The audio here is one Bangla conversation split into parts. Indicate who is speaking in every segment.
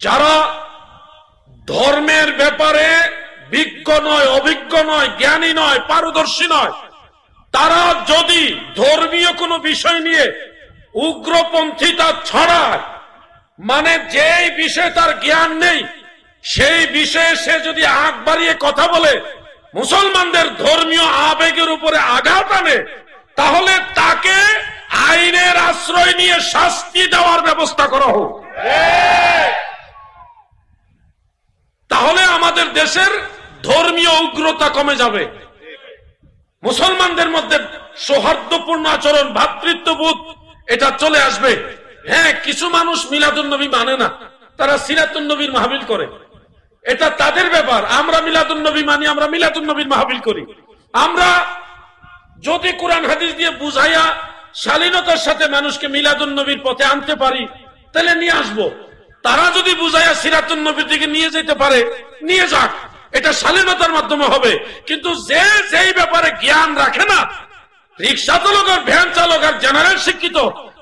Speaker 1: যারা ধর্মের ব্যাপারে বিজ্ঞ নয়, অভিজ্ঞ নয়, জ্ঞানী নয়, পারদর্শী নয়, তারা যদি ধর্মীয় কোনো বিষয় নিয়ে উগ্রপন্থীতা ছড়ায়, মানে যেই বিষয়ে তার জ্ঞান নেই সেই বিষয়ে সে যদি আগ বাড়িয়ে কথা বলে, মুসলমানদের ধর্মীয় আবেগের উপরে আঘাত আনে, তাহলে তাকে আইনের আশ্রয় নিয়ে শাস্তি দেওয়ার ব্যবস্থা করা হোক। তাহলে আমাদের দেশের ধর্মীয় উগ্রতা কমে যাবে, মুসলমানদের মধ্যে সৌহার্দ্যপূর্ণ আচরণ, ভ্রাতৃত্ববোধ এটা চলে আসবে। হ্যাঁ, কিছু মানুষ মিলাদুন্নবী মানে না, তারা সিরাতুন্নবীর মাহফিল করে, এটা তাদের ব্যাপার। আমরা মিলাদুন্নবী মানি, আমরা মিলাদুন্নবীর মাহফিল করি। আমরা যদি কোরআন হাদিস দিয়ে বুঝাইয়া শালীনতার সাথে মানুষকে মিলাদুন্নবীর পথে আনতে পারি, তাহলে নিয়ে আসবো। তারা যদি বুঝাইয়া সিরাতুন্নবীর দিকে নিয়ে যেতে পারে, নিয়ে যাক, এটা শালীনতার মাধ্যমে হবে। কিন্তু যে যেই ব্যাপারে জ্ঞান রাখে না, রিক্সা চালক আর ভ্যান চালক আর জেনারেল শিক্ষিত,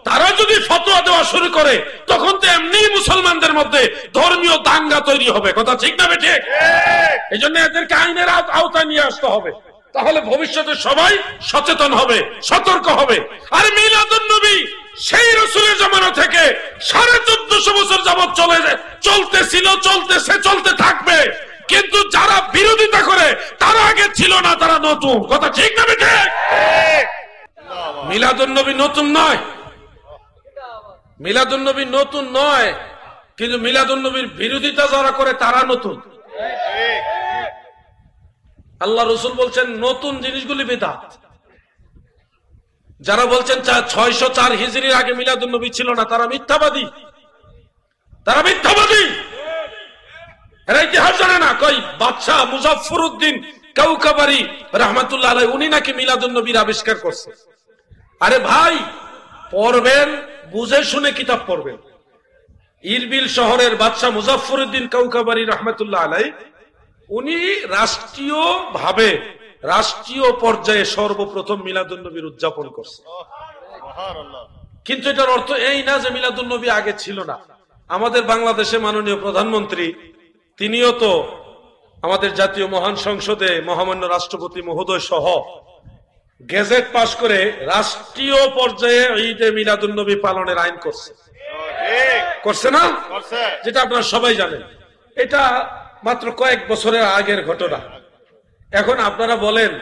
Speaker 1: তারা যদি ফতোয়া দেওয়া শুরু করে, তখন তো এমনি মুসলমানদের মধ্যে ধর্মীয় দাঙ্গা তৈরি হবে। কথা ঠিক না বেঠে? এই জন্য এদেরকে আইনের আওতায় নিয়ে আসতে হবে, তাহলে ভবিষ্যতে সবাই সচেতন হবে, সতর্ক হবে। আর মিলাদুন্নবী সেই রাসূলের জামানা থেকে 1450 বছর যাবত চলতেছিল, চলতেছে, চলতে থাকবে। কিন্তু যারা বিরোধিতা করে তারা আগে ছিল না, তারা নতুন। কথা ঠিক না বেঠে? মিলাদুন্নবী নতুন নয়, মিলাদুন্নবী নতুন নয়, কিন্তু মিলাদুন্নবীর বিরোধিতা যারা করে তারা নতুন। আল্লাহ রসুল বলছেন নতুন জিনিসগুলি বিদআত। যারা বলছেন 604 হিজরির আগে মিলাদুন্নবী ছিল না, তারা মিথ্যাবাদী, তারা মিথ্যাবাদী। এরা ইতিহাস জানে না। কই বাদশাহ মুজাফফরউদ্দিন কাউকাবারি রাহমাতুল্লাহ আলাইহি, উনি নাকি মিলাদুন্নবীর আবিষ্কার করছে। আরে ভাই, পড়বেন, বুঝে শুনে কিতাব পড়বেন। ইরবিল শহরের বাদশাহ মুজাফফরউদ্দিন কাউকাবারি রাহমাতুল্লাহ আলাইহি, উনি রাষ্ট্রীয় পর্যায়ে সর্বপ্রথম মিলাদুন্নবীর উদযাপন করছে। কিন্তু এটার অর্থ এই না যে মিলাদুন্নবী আগে ছিল না। আমাদের বাংলাদেশে মাননীয় প্রধানমন্ত্রী, তিনিও তো আমাদের জাতীয় মহান সংসদে মহামান্য রাষ্ট্রপতি মহোদয় সহ গেজেট পাশ করে রাষ্ট্রীয় পর্যায়ে ঈদে মিলাদুন্নবী পালনের আইন করছে। করছে না? যেটা আপনারা সবাই জানেন। এটা মাত্র কয়েক বছরের আগের ঘটনা। এখন আপনারা বলেন,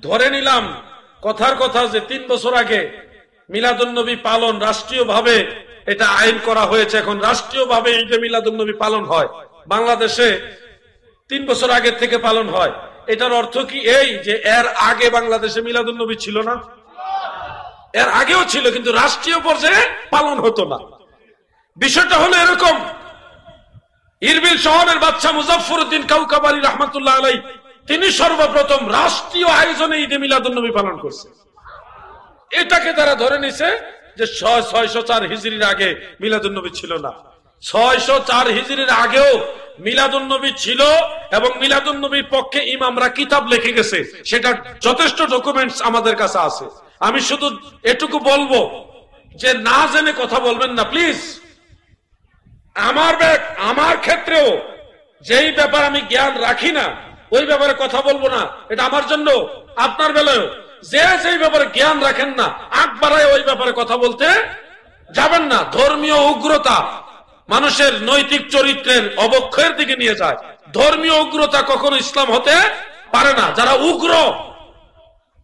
Speaker 1: ধরে নিলাম কথার কথা যে 3 বছর আগে মিলাদুন্নবী পালন রাষ্ট্রীয়ভাবে এটা আইন করা হয়েছে, এখন রাষ্ট্রীয়ভাবে ঈদে মিলাদুন্নবী পালন হয়, বাংলাদেশে 3 বছর আগে থেকে পালন হয়। এটার অর্থ কি এই যে এর আগে বাংলাদেশে মিলাদুন্নবী ছিল না? এর আগেও ছিল, কিন্তু রাষ্ট্রীয় পর্যায়ে পালন হতো না। বিষয়টা হলো এরকম, ইরবিল শহরের বাদশাহ মুজাফফরউদ্দিন কাউকাবারি রাহমাতুল্লাহ আলাইহি, তিনি সর্বপ্রথম রাষ্ট্রীয় আয়োজনে ঈদে মিলাদুন্নবী পালন করছে। এটাকে তারা ধরে নিছে যে 604 হিজরির আগে মিলাদুন্নবী ছিল না। 604 হিজরির আগেও মিলাদুন্নবী ছিল, এবং মিলাদুন্নবীর পক্ষে ইমামরা কিতাব লিখে গেছে, সেটা যথেষ্ট ডকুমেন্টস আমাদের কাছে আছে। আমি শুধু এটুকু বলবো যে না জেনে কথা বলবেন না প্লিজ। আমার ক্ষেত্রেও যেই ব্যাপার আমি জ্ঞান রাখি না, ওই ব্যাপারে কথা বলবো না, এটা আমার জন্য। আপনার বেলায়ও যে যেই ব্যাপারে জ্ঞান রাখেন না, আগ বাড়ায় ওই ব্যাপারে কথা বলতে যাবেন না। ধর্মীয় উগ্রতা মানুষের নৈতিক চরিত্রের অবক্ষয়ের দিকে নিয়ে যায়। ধর্মীয় উগ্রতা কখনো ইসলাম হতে পারে না। যারা উগ্র,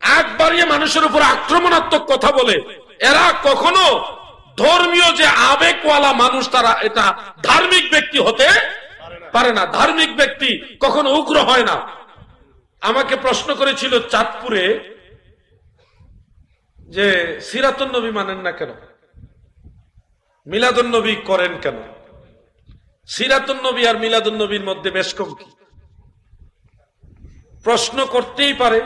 Speaker 1: আগ বাড়িয়ে মানুষের উপর আক্রমণাত্মক কথা বলে, এরা কখনো ধর্মীয় যে আবেগওয়ালা মানুষ, তারা এটা ধার্মিক ব্যক্তি হতে পারে না। ধার্মিক ব্যক্তি কখনো উগ্র হয় না। আমাকে প্রশ্ন করেছিল চাঁদপুরে যে সিরাতুন্নবী মানেন না কেন, মিলাদুন্নবী করেন কেন? সিরাতুন্নবী আর মিলাদুন্নবীর মধ্যে বেশ কম কি? প্রশ্ন করতেই পারে।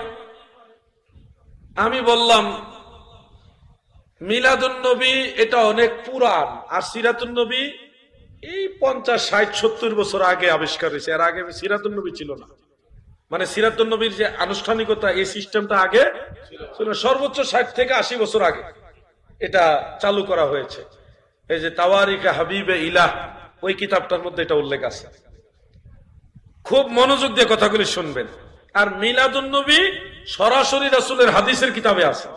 Speaker 1: আমি বললাম মিলাদুন্নবী এটা অনেক পুরান, আর সিরাতুন্নবী এই 50, 60, 70 বছর আগে আবিষ্কার হয়েছে। এর আগে সিরাতুন্নবী ছিল না। মানে সিরাতুন্নবীর যে আনুষ্ঠানিকতা, এই সিস্টেমটা আগে ছিল সর্বোচ্চ 60 থেকে 80 বছর আগে এটা চালু করা হয়েছে। এই যে তাওয়ারিখে হাবিবে ইলাহ, ওই কিতাবটার মধ্যে এটা উল্লেখ আছে। খুব মনোযোগ দিয়ে কথাগুলি শুনবেন। আর মিলাদুন নবী সরাসরি রাসূলের হাদিসের কিতাবে আছে।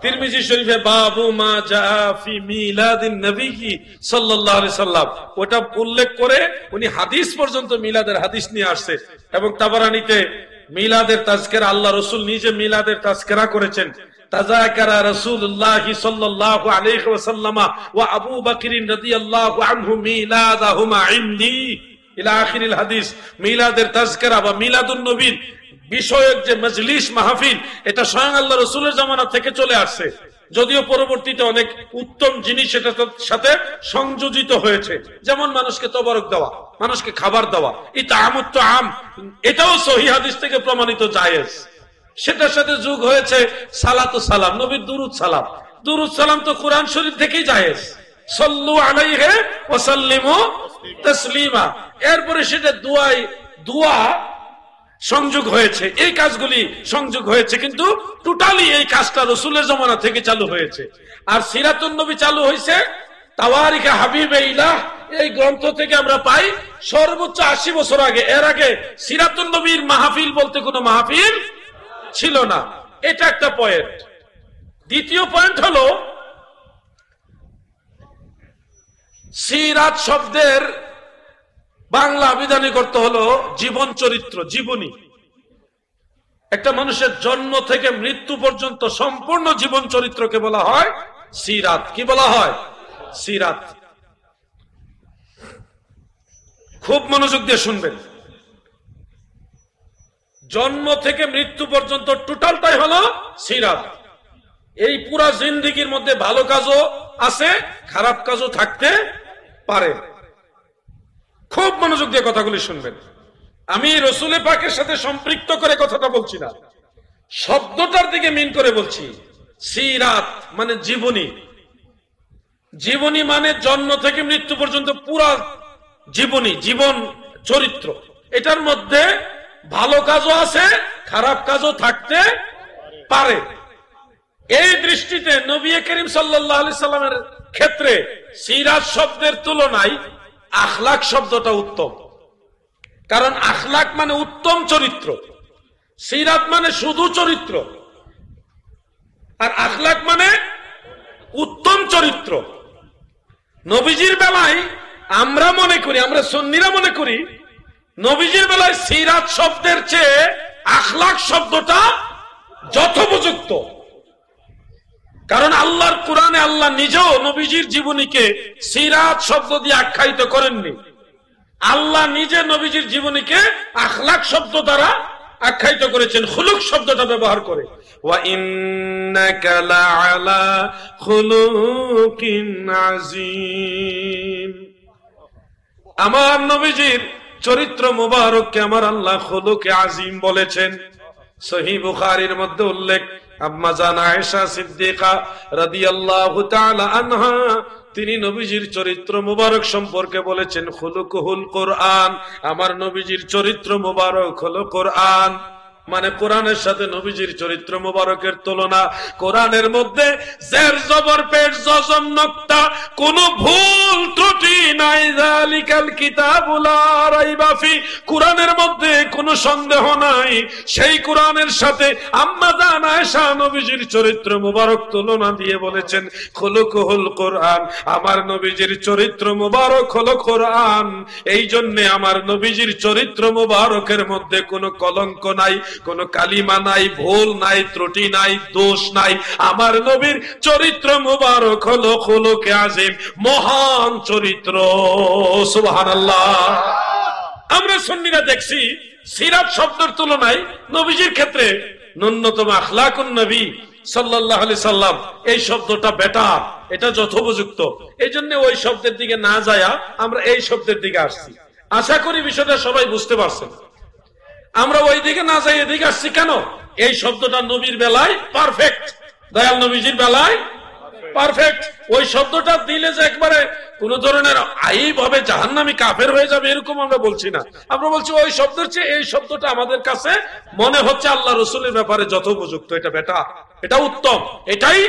Speaker 1: তিরমিজি শরীফে বাবু মা জাআ ফি মিলাদিন নবী সাল্লাল্লাহু আলাইহি সাল্লাম, ওটা উল্লেখ করে উনি হাদিস পর্যন্ত মিলাদের হাদিস নিয়ে আসছে। এবং তাবারানীতে মিলাদের তাজকিরা, আল্লাহ রাসূল নিজে মিলাদের তাজকিরা করেছেন। তাযাকারা রাসূলুল্লাহ সাল্লাল্লাহু আলাইহি ওয়াসাল্লাম ওয়া আবু বকর রাদিয়াল্লাহু আনহু মিলাদাহুমা ইনদি ইলা আখিরিল হাদিস। মিলাদের তাজকিরা বা মিলাদুন নবীর বিষয়ক যে মজলিস মাহফিল, এটা স্বয়ং আল্লাহ রাসূলের জামানা থেকে চলে আসছে, যদিও পরবর্তীতে অনেক উত্তম জিনিস এটার সাথে সংযোজিত হয়েছে, যেমন মানুষকে তবারক দেওয়া, মানুষকে খাবার দেওয়া, ইতামুত তাআম, এটাও সহিহ হাদিস থেকে প্রমাণিত জায়েজ। সেটার সাথে যোগ হয়েছে সালাতু সালাম, নবীর দুরুদ সালাম। দুরুদ সালাম তো কোরআন শরীফ থেকেই জায়েজ, সাল্লু আলাইহি ওয়া সাল্লিমু তাসলিমা। এরপরে সেটা দোয়া সংযোগ হয়েছে, এই কাজগুলি সংযোগ হয়েছে, কিন্তু টোটালি এই কাজটা রাসূলের জামানা থেকে চালু হয়েছে। আর সিরাতুন নবী চালু হয়েছে তাওয়ারিখে হাবিবে ইলাহ, এই গ্রন্থ থেকে আমরা পাই সর্বোচ্চ 80 বছর আগে। এর আগে সিরাতুন নবীর মাহফিল বলতে কোনো মাহফিল ছিল না। এটা একটা পয়েন্ট। দ্বিতীয় পয়েন্ট হলো সিরাত শব্দের বাংলা আবিধানিক অর্থ হলো জীবন চরিত্র, জীবনী। একটা মানুষের জন্ম থেকে মৃত্যু পর্যন্ত সম্পূর্ণ জীবন চরিত্রকে বলা হয় সিরাত। কি বলা হয়? সিরাত। খুব মনোযোগ দিয়ে শুনবেন। জন্ম থেকে মৃত্যু পর্যন্ত টোটালটাই হলো সিরাত। এই পুরা জিন্দেগির মধ্যে ভালো কাজও আছে, খারাপ কাজও থাকতে পারে। খুব মনোযোগ দিয়ে কথাগুলি শুনবেন। আমি রাসূলের পাকের সাথে সম্পৃক্ত করে কথাটা বলছি না, শব্দটার দিকে মিন করে বলছি। সিরাত মানে জীবনী। জীবনী মানে জন্ম থেকে মৃত্যু পর্যন্ত পুরা জীবনী, জীবন চরিত্র। এটার মধ্যে ভালো কাজও আছে, খারাপ কাজও থাকতে পারে। এই দৃষ্টিতে নবী করিম সাল্লাল্লাহু আলাইহি সাল্লামের ক্ষেত্রে সিরাত শব্দের তুলনায় আখলাক শব্দটা উত্তম। কারণ আখলাক মানে উত্তম চরিত্র, সিরাত মানে শুধু চরিত্র, আর আখলাক মানে উত্তম চরিত্র। নবীজির বেলায় আমরা মনে করি, আমরা সুন্নিরা মনে করি, নবীজির বেলায় সিরাত শব্দের চেয়ে আখলাক শব্দটা যথোপযুক্ত। কারণ আল্লাহর কোরআনে আল্লাহ নিজেও নবীজির জীবনীকে সিরাত শব্দ দিয়ে আখ্যায়িত করেননি। আল্লাহ নিজে নবীজির জীবনীকে আখলাক শব্দ দ্বারা আখ্যায়িত করেছেন, খুলুক শব্দটা ব্যবহার করে। ওয়া ইন্নাকা লাআলা খুলুকিন আযীম। আমার নবীজির চরিত্র মুবারককে আমার আল্লাহ খুলুকে আযীম বলেছেন। সহিহ বুখারীর মধ্যে উল্লেখ, আম্মা জান আয়েশা সিদ্দিকা রাদিয়াল্লাহু তাআলা আনহা, তিনি নবীজির চরিত্র মুবারক সম্পর্কে বলেছেন, খুলুকুহুল কোরআন, আমার নবীজির চরিত্র মুবারক হলো কোরআন। মানে কোরআনের সাথে নবীজির চরিত্র মুবারকের তুলনা। কোরআনের মধ্যে জের জবর পেশ জজম নক্তা কোনো ভুল ত্রুটি নাই। যালিকাল কিতাবুল লা রাইবা ফি, কোরআনের মধ্যে কোনো সন্দেহ নাই। সেই কোরআনের সাথে আম্মা জান আয়েশা নবীজির চরিত্র মুবারক তুলনা দিয়ে বলেছেন, খুলুকুহুল কোরআন, আমার নবীজির চরিত্র মুবারক হলো কোরআন। এই জন্য আমার নবীজির চরিত্র মুবারকের মধ্যে কোনো কলঙ্ক নাই, কোন কালিমা নাই, ভুল নাই, ত্রুটি নাই, দোষ নাই। আমার নবীর চরিত্র মুবারক হলো খুলুকে আযীম, মহান চরিত্র। সুবহানাল্লাহ। আমরা সুন্নিরা দেখছি সিরাত শব্দের তুলনায় নবীজির ক্ষেত্রে ন্যূনতম আখলাকুন নবী সাল্লাল্লাহু আলাইহি সাল্লাম, এই শব্দটা বেটার, এটা যথোপযুক্ত। এই জন্য ওই শব্দের দিকে না যায়া আমরা এই শব্দের দিকে আসছি। আশা করি বিষয়টা সবাই বুঝতে পারছেন। আমরা ওই দিকে না যাই এদিকে আসছি কেন? এই শব্দটা নবীর বেলায় পারফেক্ট, দয়াল নবীজির বেলায় পারফেক্ট। ওই শব্দটা দিলে যে একবারে কোন ধরনের আইব হবে, জাহান্নামী কাফের হয়ে যাবে, এরকম আমরা বলছি না। আমরা বলছি ওই শব্দের চেয়ে এই শব্দটা আমাদের কাছে মনে হচ্ছে আল্লাহ রসুলের ব্যাপারে যথোপযুক্ত। এটা বেটা, এটা উত্তম, এটাই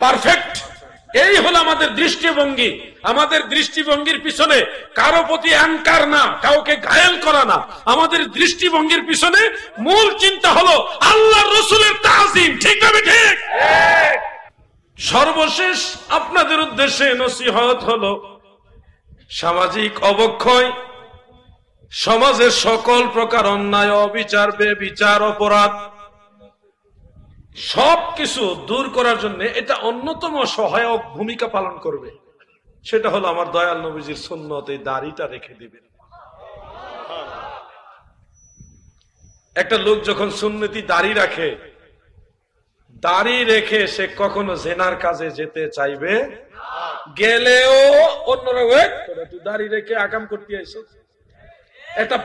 Speaker 1: পারফেক্ট। এই হলো আমাদের দৃষ্টিভঙ্গি। আমাদের দৃষ্টিভঙ্গির পিছনে কারো প্রতি অ্যাঙ্কার না, কাউকে ঘায়েল করা না। আমাদের দৃষ্টিভঙ্গির পিছনে মূল চিন্তা হলো আল্লাহর রাসূলের তাজিম। ঠিক না ঠিক? সর্বশেষ আপনাদের উদ্দেশ্যে নসিহত হলো সামাজিক অবক্ষয়, সমাজের সকল প্রকার অন্যায়, অবিচার, বেবিচার, অপরাধ সবকিছু দূর করার জন্য এটা অন্যতম সহায়ক ভূমিকা পালন করবে। সেটা হলো আমার দয়াল নবীজির সুন্নত, এই দাড়িটা রেখে দিবেন। একটা লোক যখন সুন্নতি দাড়ি রাখে, দাড়ি রেখে সে কখনো জেনার কাজে যেতে চাইবে, গেলেও অন্যরা তুই দাড়ি রেখে আকাম করতে আইছো, একটা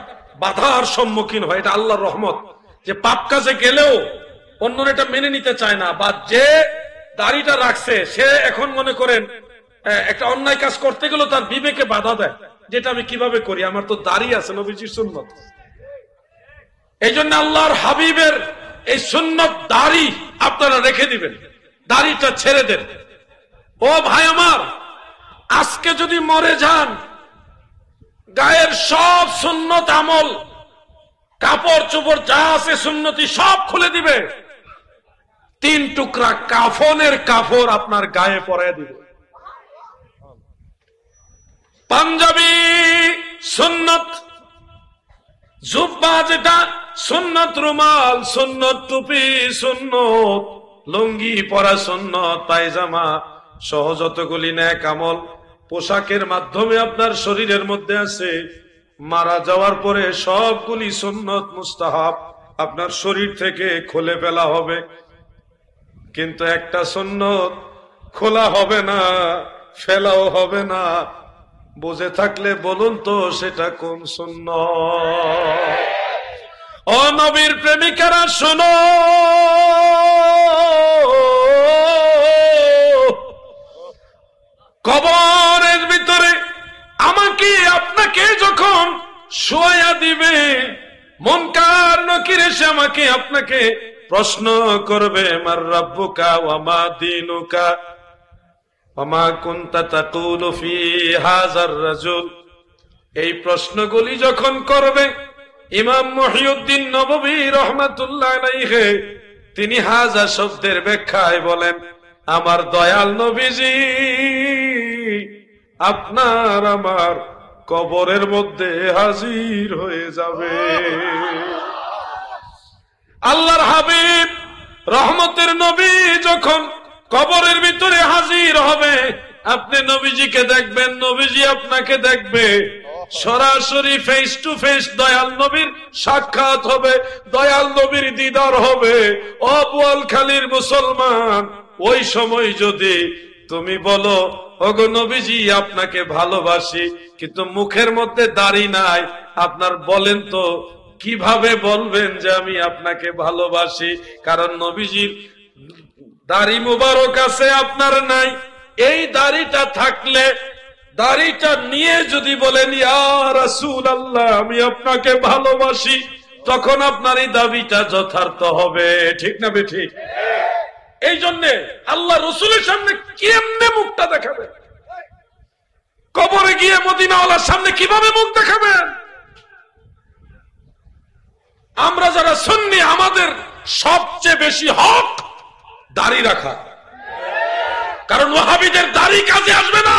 Speaker 1: বাধার সম্মুখীন হয়। এটা আল্লাহর রহমত যে পাপ কাজে গেলেও অন্যরা এটা মেনে নিতে চায় না, বা যে দাড়িটা রাখছে সে এখন মনে করেন একটা অন্যায় কাজ করতে গেলেও তার বিবেকে বাধা দেয়, যেটা আমি কিভাবে করি, আমার তো দাড়ি আছে, নবীজির সুন্নত। এই জন্য আল্লাহর হাবিবের এই সুন্নত দাড়ি আপনারা রেখে দিবেন, দাড়িটা ছেড়ে দেন। ও ভাই আমার, আজকে যদি মরে যান, গায়ের সব সুন্নত আমল, কাপড় চোপড় যা আছে সুন্নতি সব খুলে দিবে, 3 টুকরা কাফনের কাপড় আপনার গায়ে পরায় দিবে। পাঞ্জাবি সুন্নত, জুব্বা যেটা সুন্নত, রুমাল সুন্নত, টুপি সুন্নত, লুঙ্গি পরা সুন্নত, পায়জামা সহ যতগুলি নেক আমল পোশাকের মাধ্যমে আপনার শরীরের মধ্যে আছে, মারা যাওয়ার পরে সবগুলি সুন্নত মুস্তাহাব আপনার শরীর থেকে খুলে ফেলা হবে। কিন্তু একটা সুন্নত খোলা হবে না, ফেলাও হবে না। বুঝে থাকলে বলুন তো সেটা কোন সুন্নত? ও নবীর প্রেমিকারা শোনো, কবরের ভিতরে আমাকে আপনাকে যখন শোয়া দিবে, মুনকার নাকির এসে আমাকে আপনাকে প্রশ্ন করবে, মার রাব্বুকা ওয়া মা দীনুকা ওয়া মা কুনতা তাকুলু ফি হাযার রাজুল। এই প্রশ্নগুলি যখন করবে, ইমাম মুহিউদ্দিন নববী রাহমাতুল্লাহ আলাইহি তিনি হাযা শব্দের ব্যাখ্যায় বলেন, আমার দয়াল নবীজি আপনার আমার কবরের মধ্যে হাজির হয়ে যাবে। আল্লাহর হাবিব রহমতের নবী যখন কবরের ভিতরে হাজির হবে, আপনি নবীজিকে দেখবেন, নবীজি আপনাকে দেখবে, সরাসরি ফেস টু ফেস দয়াল নবীর সাক্ষাৎ হবে, দয়াল নবীর দিদার হবে। ও বোয়ালখালীর মুসলমান, ওই সময় যদি তুমি বলো, ওগো নবীজি আপনাকে ভালোবাসি, কিন্তু মুখের মধ্যে দাড়ি নাই, আপনার বলেন তো কিভাবে বলবেন যে আমি আপনাকে ভালোবাসি? কারণ নবীজির দাড়ি মুবারক আছে, আপনার নাই। এই দাড়িটা থাকলে, দাড়িটা নিয়ে যদি বলেন ইয়া রাসূলুল্লাহ আমি আপনাকে ভালোবাসি, তখন আপনার এই দাবিটা যথার্থ হবে। ঠিক না বেঠিক? এই জন্য আল্লাহ রসুলের সামনে কেমনে মুখটা দেখাবেন? কবরে গিয়ে মদিনাওয়ালার সামনে কিভাবে মুখ দেখাবেন? আমরা যারা সুন্নি, আমাদের সবচেয়ে বেশি হক দাড়ি রাখা, কারণ ওয়াহাবীদের দাড়ি কাজে আসবে না,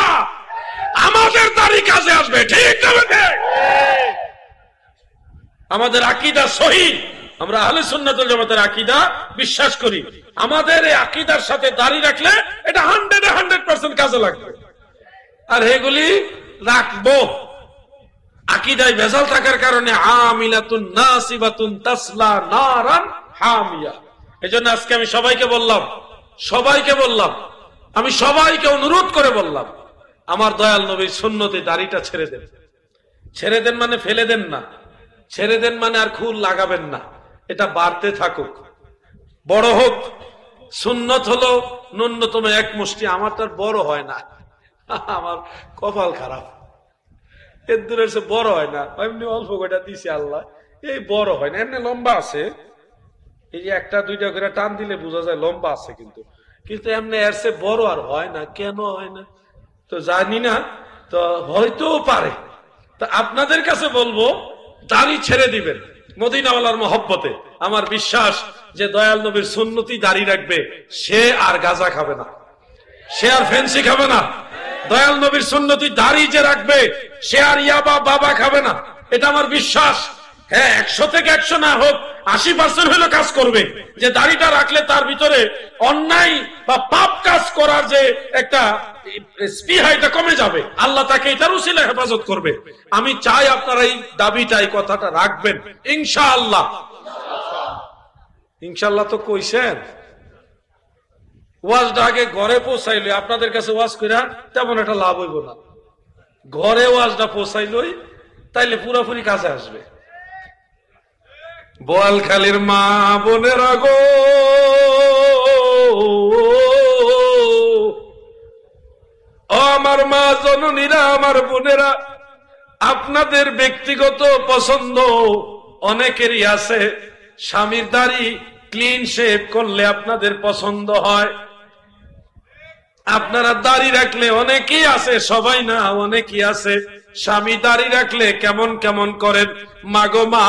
Speaker 1: আমাদের দাড়ি কাজে আসবে। ঠিক না বেঠিক? আমাদের আকীদা সহিহ, আমরা আহলে সুন্নাত ওয়াল জামাতের আকীদা বিশ্বাস করি। আমাদের এই আকীদার সাথে দাড়ি রাখলে এটা 100% কাজে লাগবে। আর এগুলি রাখবো, আকীদায় ভেজাল থাকার কারণে আমিলাতুন নাসিবাতুন তাসলা নারান হামিয়া। এজন্য আজকে আমি সবাইকে বললাম, আমি সবাইকে অনুরোধ করে বললাম, আমার দয়াল নবীর সুন্নতে দাড়িটা ছেড়ে দেন। ছেড়ে দেন মানে ফেলে দেন না, ছেড়ে দেন মানে আর খুল লাগাবেন না, এটা বাড়তে থাকুক, বড় হোক। সুন্নত হলো ন্যূনতম 1 মুষ্টি, আমার তার বড় হয় না, আমার কপাল খারাপ, এর দূরে বড় হয় না, এমনি অল্প কয়টা দিছে আল্লাহ, এই বড় হয় না। এমনি লম্বা আছে, এই যে 1টা 2টা করে টান দিলে বোঝা যায় লম্বা আছে, কিন্তু কিন্তু এমনি এর চেয়ে বড় আর হয় না, কেন হয় না তো জানি না, তো হয়তো পারে। তা আপনাদের কাছে বলবো দাড়ি ছেড়ে দিবেন মদিনাওয়ালার মহব্বতে। আমার বিশ্বাস যে দয়াল নবীর সুন্নতি দাড়ি রাখবে সে আর গাঁজা খাবে না, সে আর ফেন্সি খাবে না। দয়াল নবীর সুন্নতি দাড়ি যে রাখবে সে আর ইয়াবা বাবা খাবে না, এটা আমার বিশ্বাস। হ্যাঁ, 100 থেকে 100 না হোক 80% হইলো কাজ করবে, যে দাড়িটা রাখলে তার ভিতরে অন্যায় বা পাপ কাজ করার যে একটা স্পৃহা এটা কমে যাবে, আল্লাহ তাকে এটার উসিলা হেফাজত করবে। আমি চাই আপনারা এই দাবিটা, এই কথাটা রাখবেন ইনশাআল্লাহ। ইনশাআল্লাহ তো কইছেন, ওয়াজটা আগে ঘরে পৌঁছাইলে আপনাদের কাছে ওয়াজ কইরা তেমন একটা লাভ হইব না। ঘরে ওয়াজটা পৌঁছাইলই তাইলে পুরোপুরি কাছে আসবে। বোয়ালখালীর মা বোনেরা গো, ও আমার মা জননীরা, আমার বোনেরা, আপনাদের ব্যক্তিগত পছন্দ অনেকেরই আছে। স্বামীর দাড়ি ক্লিন শেভ করলে আপনাদের পছন্দ হয়, আপনারা দাড়ি রাখলে অনেকেই আছে, সবাই না অনেকেই আছে, স্বামী দাড়ি রাখলে কেমন কেমন করেন। মাগো মা,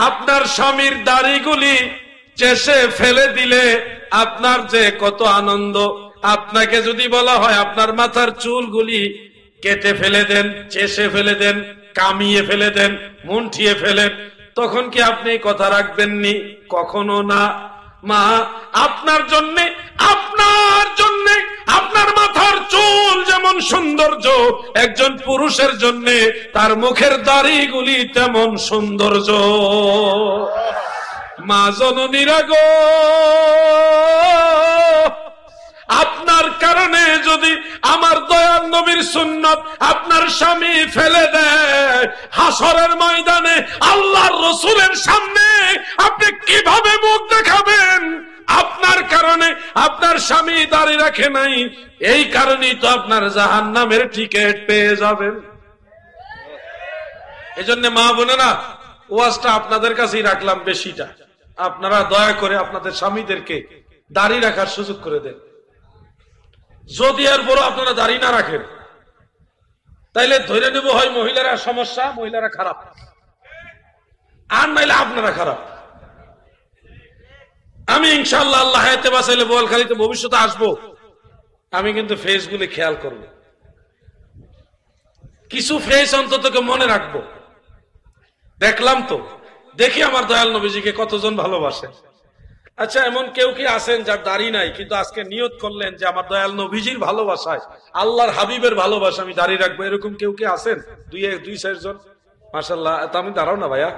Speaker 1: আপনার স্বামীর দাড়িগুলি চেষে ফেলে দিলে আপনার যে কত আনন্দ। আপনাকে যদি বলা হয় আপনার মাথার চুলগুলি কেটে ফেলে দেন, চেষে ফেলে দেন, কামিয়ে ফেলে দেন, মুন্ঠিয়ে ফেলেন, তখন কি আপনি কথা রাখবেননি? কখনো না। মা, আপনার জন্য আপনার মাথার চুল যেমন সৌন্দর্য, একজন পুরুষের জন্য তার মুখের দাড়িগুলি তেমন সৌন্দর্য। মা জননীরা গো, আপনার কারণে যদি আমার দয়াল নবীর সুন্নাত আপনার স্বামী ফেলে দেয়, হাসরের ময়দানে আল্লাহর রাসূলের সামনে আপনি কিভাবে মুখ দেখাবেন? আপনার কারণে আপনার স্বামী দাড়ি রাখে নাই, এই কারণেই তো আপনার জাহান্নামের টিকিট পেয়ে যাবেন। এজন্য মা বোনেরা, ওয়াজটা আপনাদের কাছেই রাখলাম বেশিটা। আপনারা দয়া করে আপনাদের স্বামীদেরকে দাড়ি রাখার সুযোগ করে দেন। যদি এর বড় আপনারা দাড়ি না রাখেন তাইলে ধরে নেব হয় মহিলারা সমস্যা, মহিলারা খারাপ, আর নাইলে আপনারা খারাপ। আমি ইনশাআল্লাহ আল্লাহ হায়াতে বাঁচাইলে বোয়ালখালীতে ভবিষ্যতে আসবো, আমি কিন্তু ফেসগুলি খেয়াল করব, কিছু ফেস অন্ততকে মনে রাখবো। দেখলাম তো, দেখি আমার দয়াল নবীজিকে কতজন ভালোবাসে। আচ্ছা, এমন কেউ কি আছেন যার দাড়ি নাই কিন্তু আজকে নিয়ত করলেন যে আমার দয়াল নবীজির ভালোবাসায়, আল্লাহর হাবিবের ভালোবাসা আমি দাড়ি রাখবো, এরকম কেউ কি আছেন? দুই চারজন, মাশাআল্লাহ। তা আমি দাঁড়াও না ভাইয়া,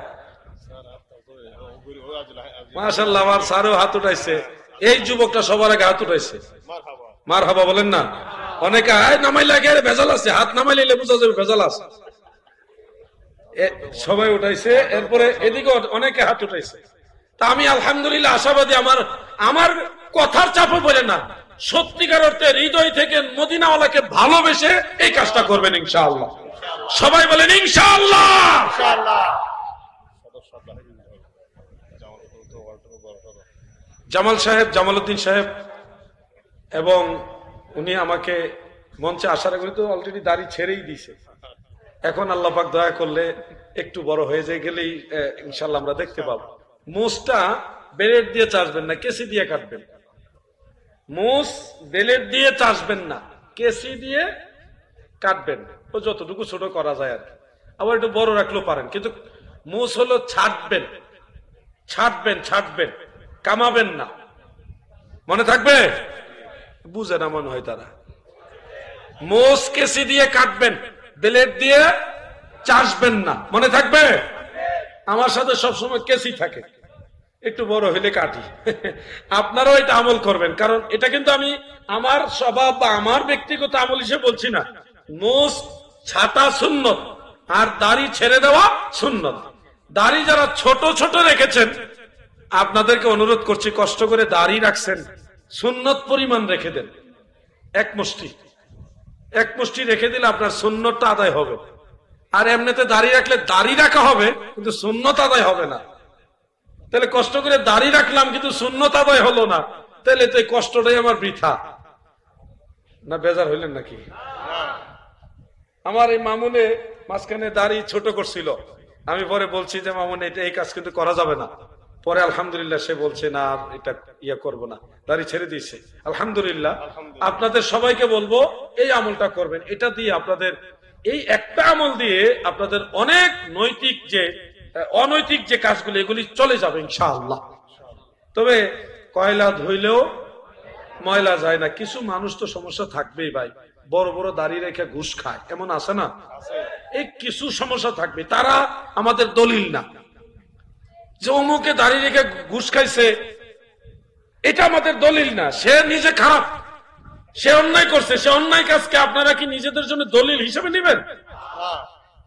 Speaker 1: মাশাআল্লাহ। আমার স্যারও হাত উঠাইছে, এই যুবকটা সবার আগে হাত উঠাইছে, মারহাবা বলেন না। অনেকে নামাইলে আগে ভেজাল আছে, হাত নামাইলে বোঝা যাবে ভেজাল আছে। সবাই উঠাইছে, এরপরে এদিকে অনেকে হাত উঠাইছে। তা আমি আলহামদুলিল্লাহ আশাবাদী, আমার কথার চাপও বলে না, সত্যিকার অর্থে হৃদয় থেকে মদিনাওয়ালাকে ভালোবেসে এই কাজটা করবেন ইনশাআল্লাহ। সবাই বলেন ইনশাআল্লাহ। জামাল সাহেব, জামালউদ্দিন সাহেব, এবং উনি আমাকে মঞ্চে আসার আগে তো অলরেডি দাড়ি ছেড়েই দিয়েছে। এখন আল্লাহ পাক দয়া করলে একটু বড় হয়ে যায় গেলেই ইনশাআল্লাহ আমরা দেখতে পাবো। মুছটা বেলেট দিয়ে চাষবেন না, কেসি দিয়ে কাটবেন। মুছ বেলেট দিয়ে চাষবেন না, কেসি দিয়ে কাটবেন, ও যতটুকু ছোট করা যায় আর কি। আবার একটু বড় রাখলেও পারেন, কিন্তু মুছ হলো ছাটবেন, কামাবেন না। মনে থাকবে? বুঝে না মনে হয় তারা। মুছ কেসি দিয়ে কাটবেন, বেলেট দিয়ে চাষবেন না, মনে থাকবে? আমার সাথে সবসময় কেসি থাকে, একটু বড় হইলে কাটি। আপনারাও এটা আমল করবেন, কারণ এটা কিন্তু আমি আমার স্বভাব বা আমার ব্যক্তিগত আমল হিসেবে বলছি না। মুছ ছাটা সুন্নত আর দাড়ি ছেড়ে দেওয়া সুন্নত। দাড়ি যারা ছোট ছোট রেখেছেন আপনাদেরকে অনুরোধ করছি, কষ্ট করে দাড়ি রাখছেন, সুন্নত পরিমাণ রেখে দেন। এক মুষ্টি রেখে দিলে আপনার সুন্নতটা আদায় হবে। আর এমনিতে দাড়ি রাখলে দাড়ি রাখা হবে কিন্তু সুন্নত আদায় হবে না। তো তাহলে কষ্ট করে দাড়ি রাখলাম কিন্তু সুন্নত আদায় হলো না, তাহলে তো এই কষ্টটাই আমার বৃথা। না বেজার হইলেন নাকি? আমার এই মামুনে মাঝখানে দাড়ি ছোট করছিল, আমি পরে বলছি যে মামুনে এটা এই কাজ কিন্তু করা যাবে না। পরে আলহামদুলিল্লাহ সে বলছে না এটা ইয়ে করবো না, দাড়ি ছেড়ে দিয়েছে। আলহামদুলিল্লাহ। আপনাদের সবাইকে বলবো এই আমলটা করবেন, এটা দিয়ে আপনাদের এই একটা আমল দিয়ে আপনাদের অনেক নৈতিক যে অনৈতিক যে কাজগুলো এগুলি চলে যাবে ইনশাআল্লাহ। তবে কয়লা ধুইলেও ময়লা যায় না, কিছু মানুষ তো সমস্যা থাকবেই ভাই, বড় বড় দাড়ি রেখে ঘুষ খায়, এমন আছে না? এই কিছু সমস্যা থাকবে, তারা আমাদের দলিল না যে অমুকে দাড়ি রেখে ঘুষ খাইছে, এটা আমাদের দলিল না। সে নিজে খারাপ, সে অন্যায় করছে, সে অন্যায় কাজকে আপনারা কি নিজেদের জন্য দলিল হিসেবে নেবেন?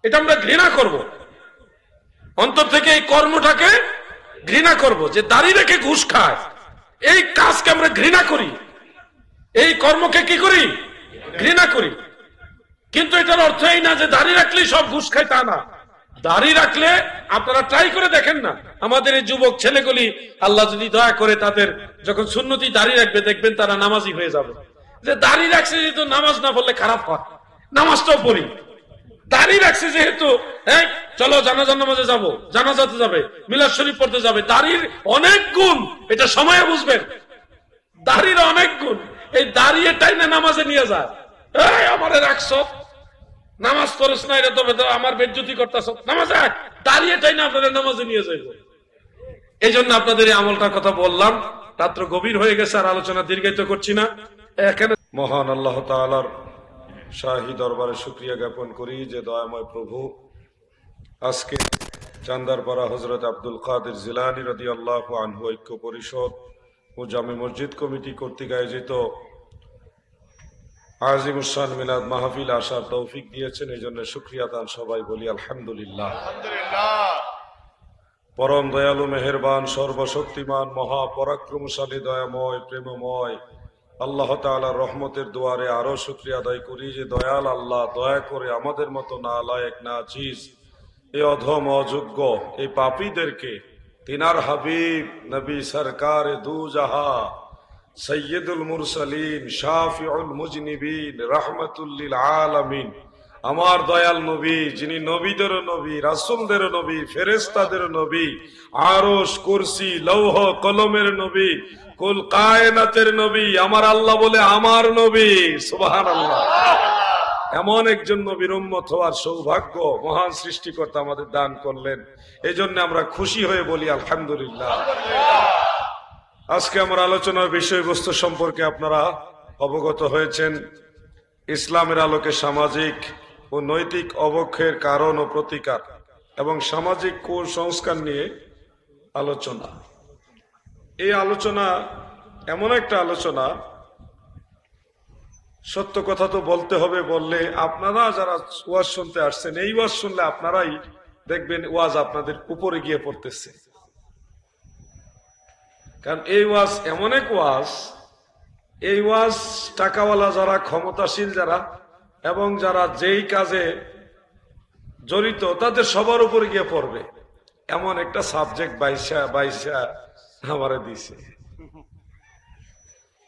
Speaker 1: এটা আমরা ঘৃণা করব, অন্তর থেকে এই কর্মটাকে ঘৃণা করব। যে দাড়ি রেখে ঘুষ খায় এই কাজকে আমরা ঘৃণা করি, এই কর্মকে কি করি? ঘৃণা করি। কিন্তু এটার অর্থ এই না যে দাড়ি রাখলেই সব ঘুষ খায়, তা না। দাড়ি রাখলে আপনারা ট্রাই করে দেখেন না, আমাদের এই যুবক ছেলেগুলি আল্লাহ যদি দয়া করে তাদের যখন সুন্নতি দাড়ি রাখবে দেখবেন তারা নামাজি হয়ে যাবে। যে দাড়ি রাখছে যেহেতু নামাজ না পড়লে খারাপ হয়, নামাজটাও পড়ি। দাড়ি রাখছে যেহেতু হ্যাঁ চলো জানাজার নামাজে যাবো, জানাজাতে যাবে, মিলাদ শরীফ পড়তে যাবে। দাড়ির অনেক গুণ, এটা সময়ে বুঝবেন। দাড়ির অনেক গুণ, এই দাঁড়িয়ে টাইনে নামাজে নিয়ে যায়। এই আমারে রাখছ, নামাজ পড়ছ না, এটা তবে তো আমার বেজ্জতি করতেছ, নামাজ দাঁড়িয়ে টাইনে আপনাদের নামাজে নিয়ে যাইব। এই জন্য আপনাদের এই আমলটার কথা বললাম। রাত্র গভীর হয়ে গেছে, আর আলোচনা দীর্ঘায়িত করছি না। এখানে মহান আল্লাহ তাআলার শাহী দরবারে শুকরিয়া জ্ঞাপন করি যে দয়াময় প্রভু আজকে চান্দারপাড়া হযরত আব্দুল কাদের জিলানী রাদিয়াল্লাহু আনহু ঐক্য পরিষদ ও জামে মসজিদ কমিটি কর্তৃক আয়োজিত আজিমুস-শান মিলাদ মাহফিল আসার তৌফিক দিয়েছেন, এই জন্য শুকরিয়া দান সবাই বলি আলহামদুলিল্লাহ। পরম দয়ালু মেহেরবান সর্বশক্তিমান মহাপরাক্রমশালী দয়াময় প্রেমময় আল্লাহ তাআলার রহমতের দুয়ারে আরো শুকরিয়া আদায় করি যে দয়াল আল্লাহ দয়া করে আমাদের মতো নালায়েক নাচিজ এই অধম অযোগ্য এই পাপীদেরকে তিনার হাবিব নবী সরকার দু জাহা সৈয়দুল মুরসালিন শাফিউল মুজনিবিন রাহমাতুল লিল আলামিন আমার দয়াল নবী, যিনি নবীদের নবী, রাসূলদের নবী, ফেরেশতাদের নবী, আরশ কুরসি লৌহ কলমের নবী, কুল কায়নাতের নবী, আমার আল্লাহ বলে আমার নবী, সুবহানাল্লাহ। এমন একজন নবীর উম্মত হওয়ার সৌভাগ্য মহান সৃষ্টিকর্তা আমাদের দান করলেন, এই জন্য আমরা খুশি হয়ে বলি আলহামদুলিল্লাহ। আজকে আমার আলোচনার বিষয়বস্তু সম্পর্কে আপনারা অবগত হয়েছেন। ইসলামের আলোকে সামাজিক ও নৈতিক অবক্ষয়ের কারণ ও প্রতিকার এবং সামাজিক কুসংস্কার নিয়ে আলোচনা। এই আলোচনা এমন একটা আলোচনা, সত্য কথা তো বলতে হবে, বললে আপনারা যারা ওয়াজ শুনতে আসছেন এই ওয়াজ শুনলে আপনারাই দেখবেন ওয়াজ আপনাদের উপরে গিয়ে পড়তেছে। কারণ এই ওয়াজ এমন এক ওয়াজ, এই ওয়াজ টাকাওয়ালা যারা, ক্ষমতাশীল যারা এবং যারা যেই কাজে জড়িত তাদের সবার উপরে গিয়ে পড়বে, এমন একটা সাবজেক্ট বাইশা আমারে দিছে।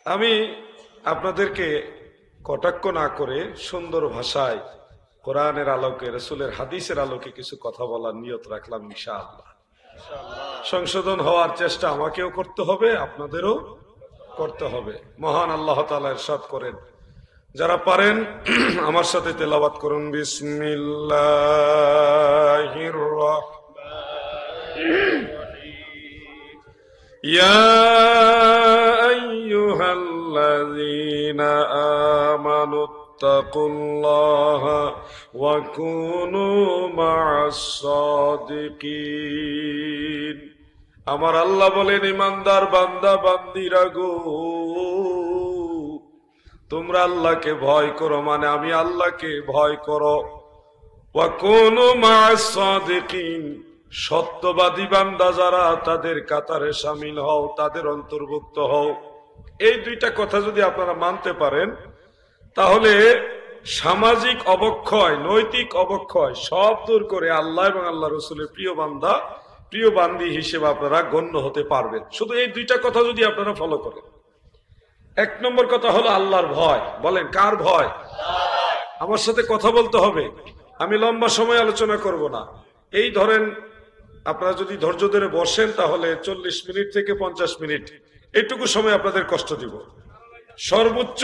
Speaker 1: আমি আপনাদেরকে কটাক্ষ না করে সুন্দর ভাষায় কোরআনের আলোকে, রাসূলের হাদিসের আলোকে কিছু কথা বলার নিয়ত রাখলাম ইনশাআল্লাহ। সংশোধন হওয়ার চেষ্টা আমাকেও করতে হবে, আপনাদেরও করতে হবে। মহান আল্লাহ তাআলা ইরশাদ করেন, যারা পারেন আমার সাথে তেলাওয়াত করুন, বিসমিল্লাহির রাহমানির ইয়া আইয়ুহাল্লাযীনা আমানুত্তাকুল্লাহা ওয়া কুনু মা'আস সাদিকিন। আমার আল্লাহ বলেন, ইমানদার বান্দা বান্দিরা গো, তোমরা আল্লাহকে ভয় করো, মানে আমি আল্লাহকে ভয় করো। ওয়া কুনু মা'আস সাদিকিন, সত্যবাদী বান্দা যারা তাদের কাতারে শামিল হও, তাদের অন্তর্ভুক্ত হও। এই দুইটা কথা যদি আপনারা মানতে পারেন তাহলে সামাজিক অবক্ষয়, নৈতিক অবক্ষয় সব দূর করে আল্লাহ এবং আল্লাহ রসুলের প্রিয় বান্দা প্রিয় বান্দি হিসেবে আপনারা গণ্য হতে পারবেন। শুধু এই দুইটা কথা যদি আপনারা ফলো করেন। এক নম্বর কথা হলো আল্লাহর ভয়। বলেন কার ভয়? আমার সাথে কথা বলতে হবে, আমি লম্বা সময় আলোচনা করব না। এই ধরেন আপনারা যদি ধৈর্য ধরে বসেন তাহলে 40 মিনিট থেকে 50 মিনিট এইটুকু সময় আপনাদের কষ্ট দিব। সর্বোচ্চ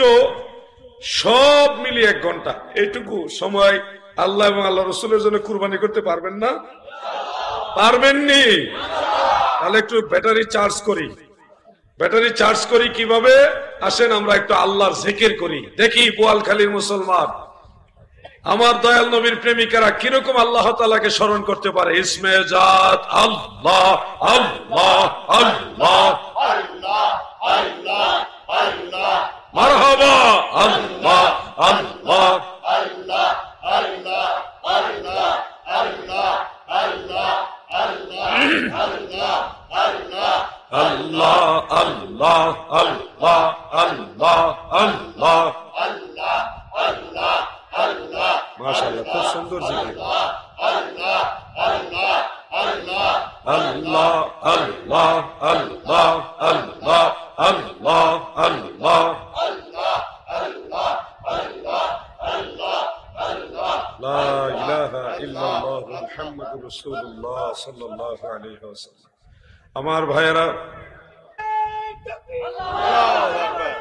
Speaker 1: সব মিলিয়ে 1 ঘন্টা এইটুকু সময় আল্লাহ এবং আল্লাহ রসুলের জন্য কুরবানি করতে পারবেন না? পারবেননি? তাহলে একটু ব্যাটারি চার্জ করি। ব্যাটারি চার্জ করি কিভাবে? আসেন আমরা একটু আল্লাহর জিকির করি, দেখি বোয়ালখালীর মুসলমান আমার দয়াল নবীর প্রেমিকারা কিরকম আল্লাহ তাআলাকে স্মরণ করতে পারে। ইসমে জাত আল্লাহ আল্লাহ আল্লাহ আল্লাহ আল্লাহ আল্লাহ মারহাবা আল্লাহ আল্লাহ আল্লাহ আল্লাহ আল্লাহ আল্লাহ আল্লাহ আল্লাহ আল্লাহ আল্লাহ আল্লাহ আল্লাহ আল্লাহ আল্লাহ আল্লাহ আল্লাহ আল্লাহ আল্লাহ মাশাআল্লাহ, খুব সুন্দর জিকির। আল্লাহ আল্লাহ আল্লাহ আল্লাহ আল্লাহ আল্লাহ আল্লাহ আল্লাহ আল্লাহ আল্লাহ আল্লাহ আল্লাহ আল্লাহ আল্লাহ লা ইলাহা ইল্লাল্লাহ মুহাম্মাদুর রাসূলুল্লাহ সাল্লাল্লাহু আলাইহি ওয়াসাল্লাম। আমার ভাইয়েরা,
Speaker 2: আল্লাহু আকবার,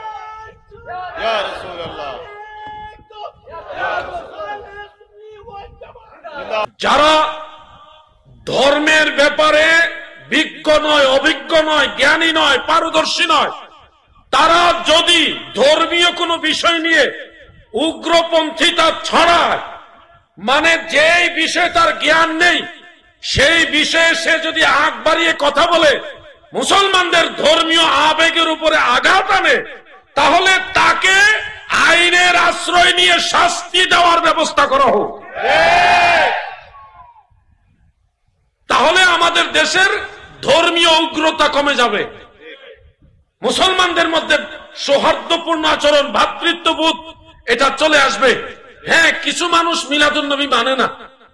Speaker 2: ইয়া রাসূলুল্লাহ।
Speaker 1: যারা ধর্মের ব্যাপারে বিজ্ঞ নয়, অভিজ্ঞ নয়, জ্ঞানী নয়, পারদর্শী নয়, তারা যদি ধর্মীয় কোনো বিষয় নিয়ে উগ্রপন্থিতা ছড়ায়, মানে যেই বিষয়ে তার জ্ঞান নেই সেই বিষয়ে সে যদি আগ বাড়িয়ে কথা বলে, মুসলমানদের ধর্মীয় আবেগের উপরে আঘাত আনে, তাহলে তাকে আইনের আশ্রয় নিয়ে শাস্তি দেওয়ার ব্যবস্থা করা হোক। তাহলে আমাদের দেশের ধর্মীয় উগ্রতা কমে যাবে, মুসলমানদের মধ্যে সৌহার্দ্যপূর্ণ আচরণ, ভ্রাতৃত্ববোধ এটা চলে আসবে। হ্যাঁ, কিছু মানুষ মিলাদুন নবী মানে না,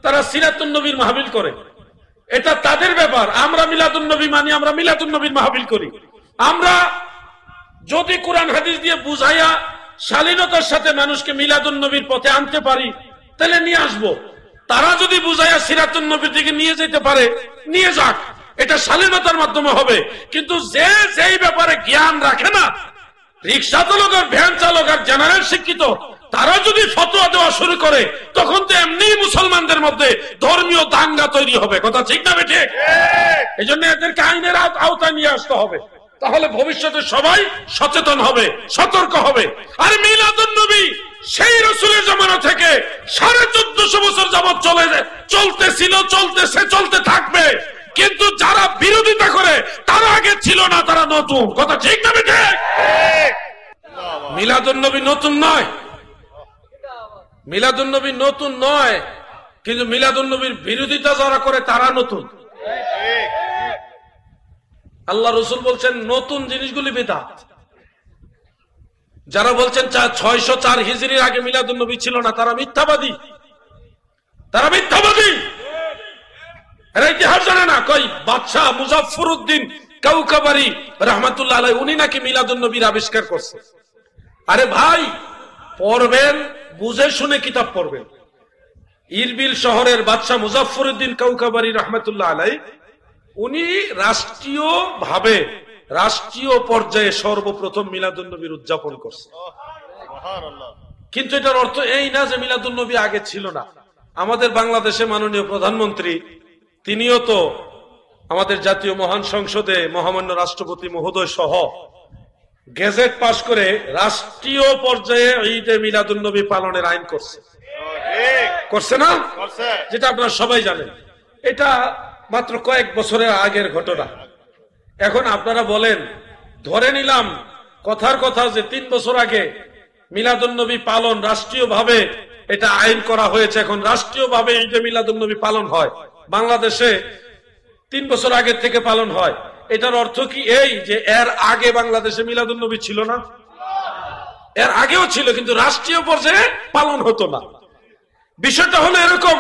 Speaker 1: তারা সিরাতুন নবীর মাহফিল করে, এটা তাদের ব্যাপার। আমরা মিলাদুন নবী মানি, আমরা মিলাদুন নবীর মাহফিল করি। আমরা যদি কোরআন হাদিস দিয়ে বুঝাইয়া শালীনতার সাথে মানুষকে মিলাদুন নবীর পথে আনতে পারি তাহলে নিয়ে আসবো। তারা যদি বুঝাইয়া সিরাতুন নবীর দিকে নিয়ে যেতে পারে, নিয়ে যাক, এটা শালীনতার মাধ্যমে হবে। কিন্তু যে যেই ব্যাপারে জ্ঞান রাখে না, রিক্সা চালক আর ভ্যান চালক আর জেনারেল শিক্ষিত, তারা যদি ফতোয়া দেওয়া শুরু করে, তখন তো এমনি মুসলমানদের মধ্যে ধর্মীয় দাঙ্গা তৈরি হবে। কথা ঠিক না বেঠে? এই জন্য এদেরকে আইনের আওতায় নিয়ে আসতে হবে, তাহলে ভবিষ্যতে সবাই সচেতন হবে, সতর্ক হবে। আর মিলাদুন নবী সেই রাসূলের জামানা থেকে 1450 বছর যাবত চলতেছিল, চলতেছে, চলতে থাকবে। কিন্তু যারা বিরোধিতা করে তারা আগে ছিল না, তারা নতুন। কথা ঠিক না বেঠে? মিলাদুন নবী নতুন নয়, মিলাদুন নবী নতুন নয়, কিন্তু মিলাদুন নবীর বিরোধিতা যারা করে তারা নতুন। আল্লাহ রসুল বলছেন নতুন জিনিসগুলি বিদআত। যারা বলছেন 604 হিজরির আগে মিলাদুন নবী ছিল না, তারা মিথ্যাবাদী, তারা মিথ্যাবাদী। এরা ইতিহাস জানে না। কই বাদশাহ মুজাফফরউদ্দিন কাউকাবারি রাহমাতুল্লাহ আলাইহি, উনি নাকি মিলাদুন নবীর আবিষ্কার করছে। আরে ভাই, পড়বেন, বুঝে শুনে কিতাব পড়বেন। ইরবিল শহরের বাদশাহ মুজাফফরউদ্দিন কাউকাবারি রাহমাতুল্লাহ আলাইহি, উনি রাষ্ট্রীয় পর্যায়ে সর্বপ্রথম মিলাদুন নবীর উদযাপন করছে। কিন্তু এটার অর্থ এই না যে মিলাদুন নবী আগে ছিল না। আমাদের বাংলাদেশে মাননীয় প্রধানমন্ত্রী, তিনিও তো আমাদের জাতীয় মহান সংসদে মহামান্য রাষ্ট্রপতি মহোদয় সহ গেজেট পাশ করে রাষ্ট্রীয় পর্যায়ে ঈদে মিলাদুন নবী পালনের আইন করছে। করছে না? যেটা আপনারা সবাই জানেন। এটা মাত্র কয়েক বছরের আগের ঘটনা। এখন আপনারা বলেন, ধরে নিলাম কথার কথা যে 3 বছর আগে মিলাদুন নবী পালন রাষ্ট্রীয়ভাবে এটা আইন করা হয়েছে, এখন রাষ্ট্রীয়ভাবে ঈদে মিলাদুন নবী পালন হয় বাংলাদেশে, 3 বছর আগের থেকে পালন হয়। এটার অর্থ কি এই যে এর আগে বাংলাদেশে মিলাদুন নবী ছিল না? এর আগেও ছিল, কিন্তু রাষ্ট্রীয় পর্যায়ে পালন হতো না। বিষয়টা হলো এরকম,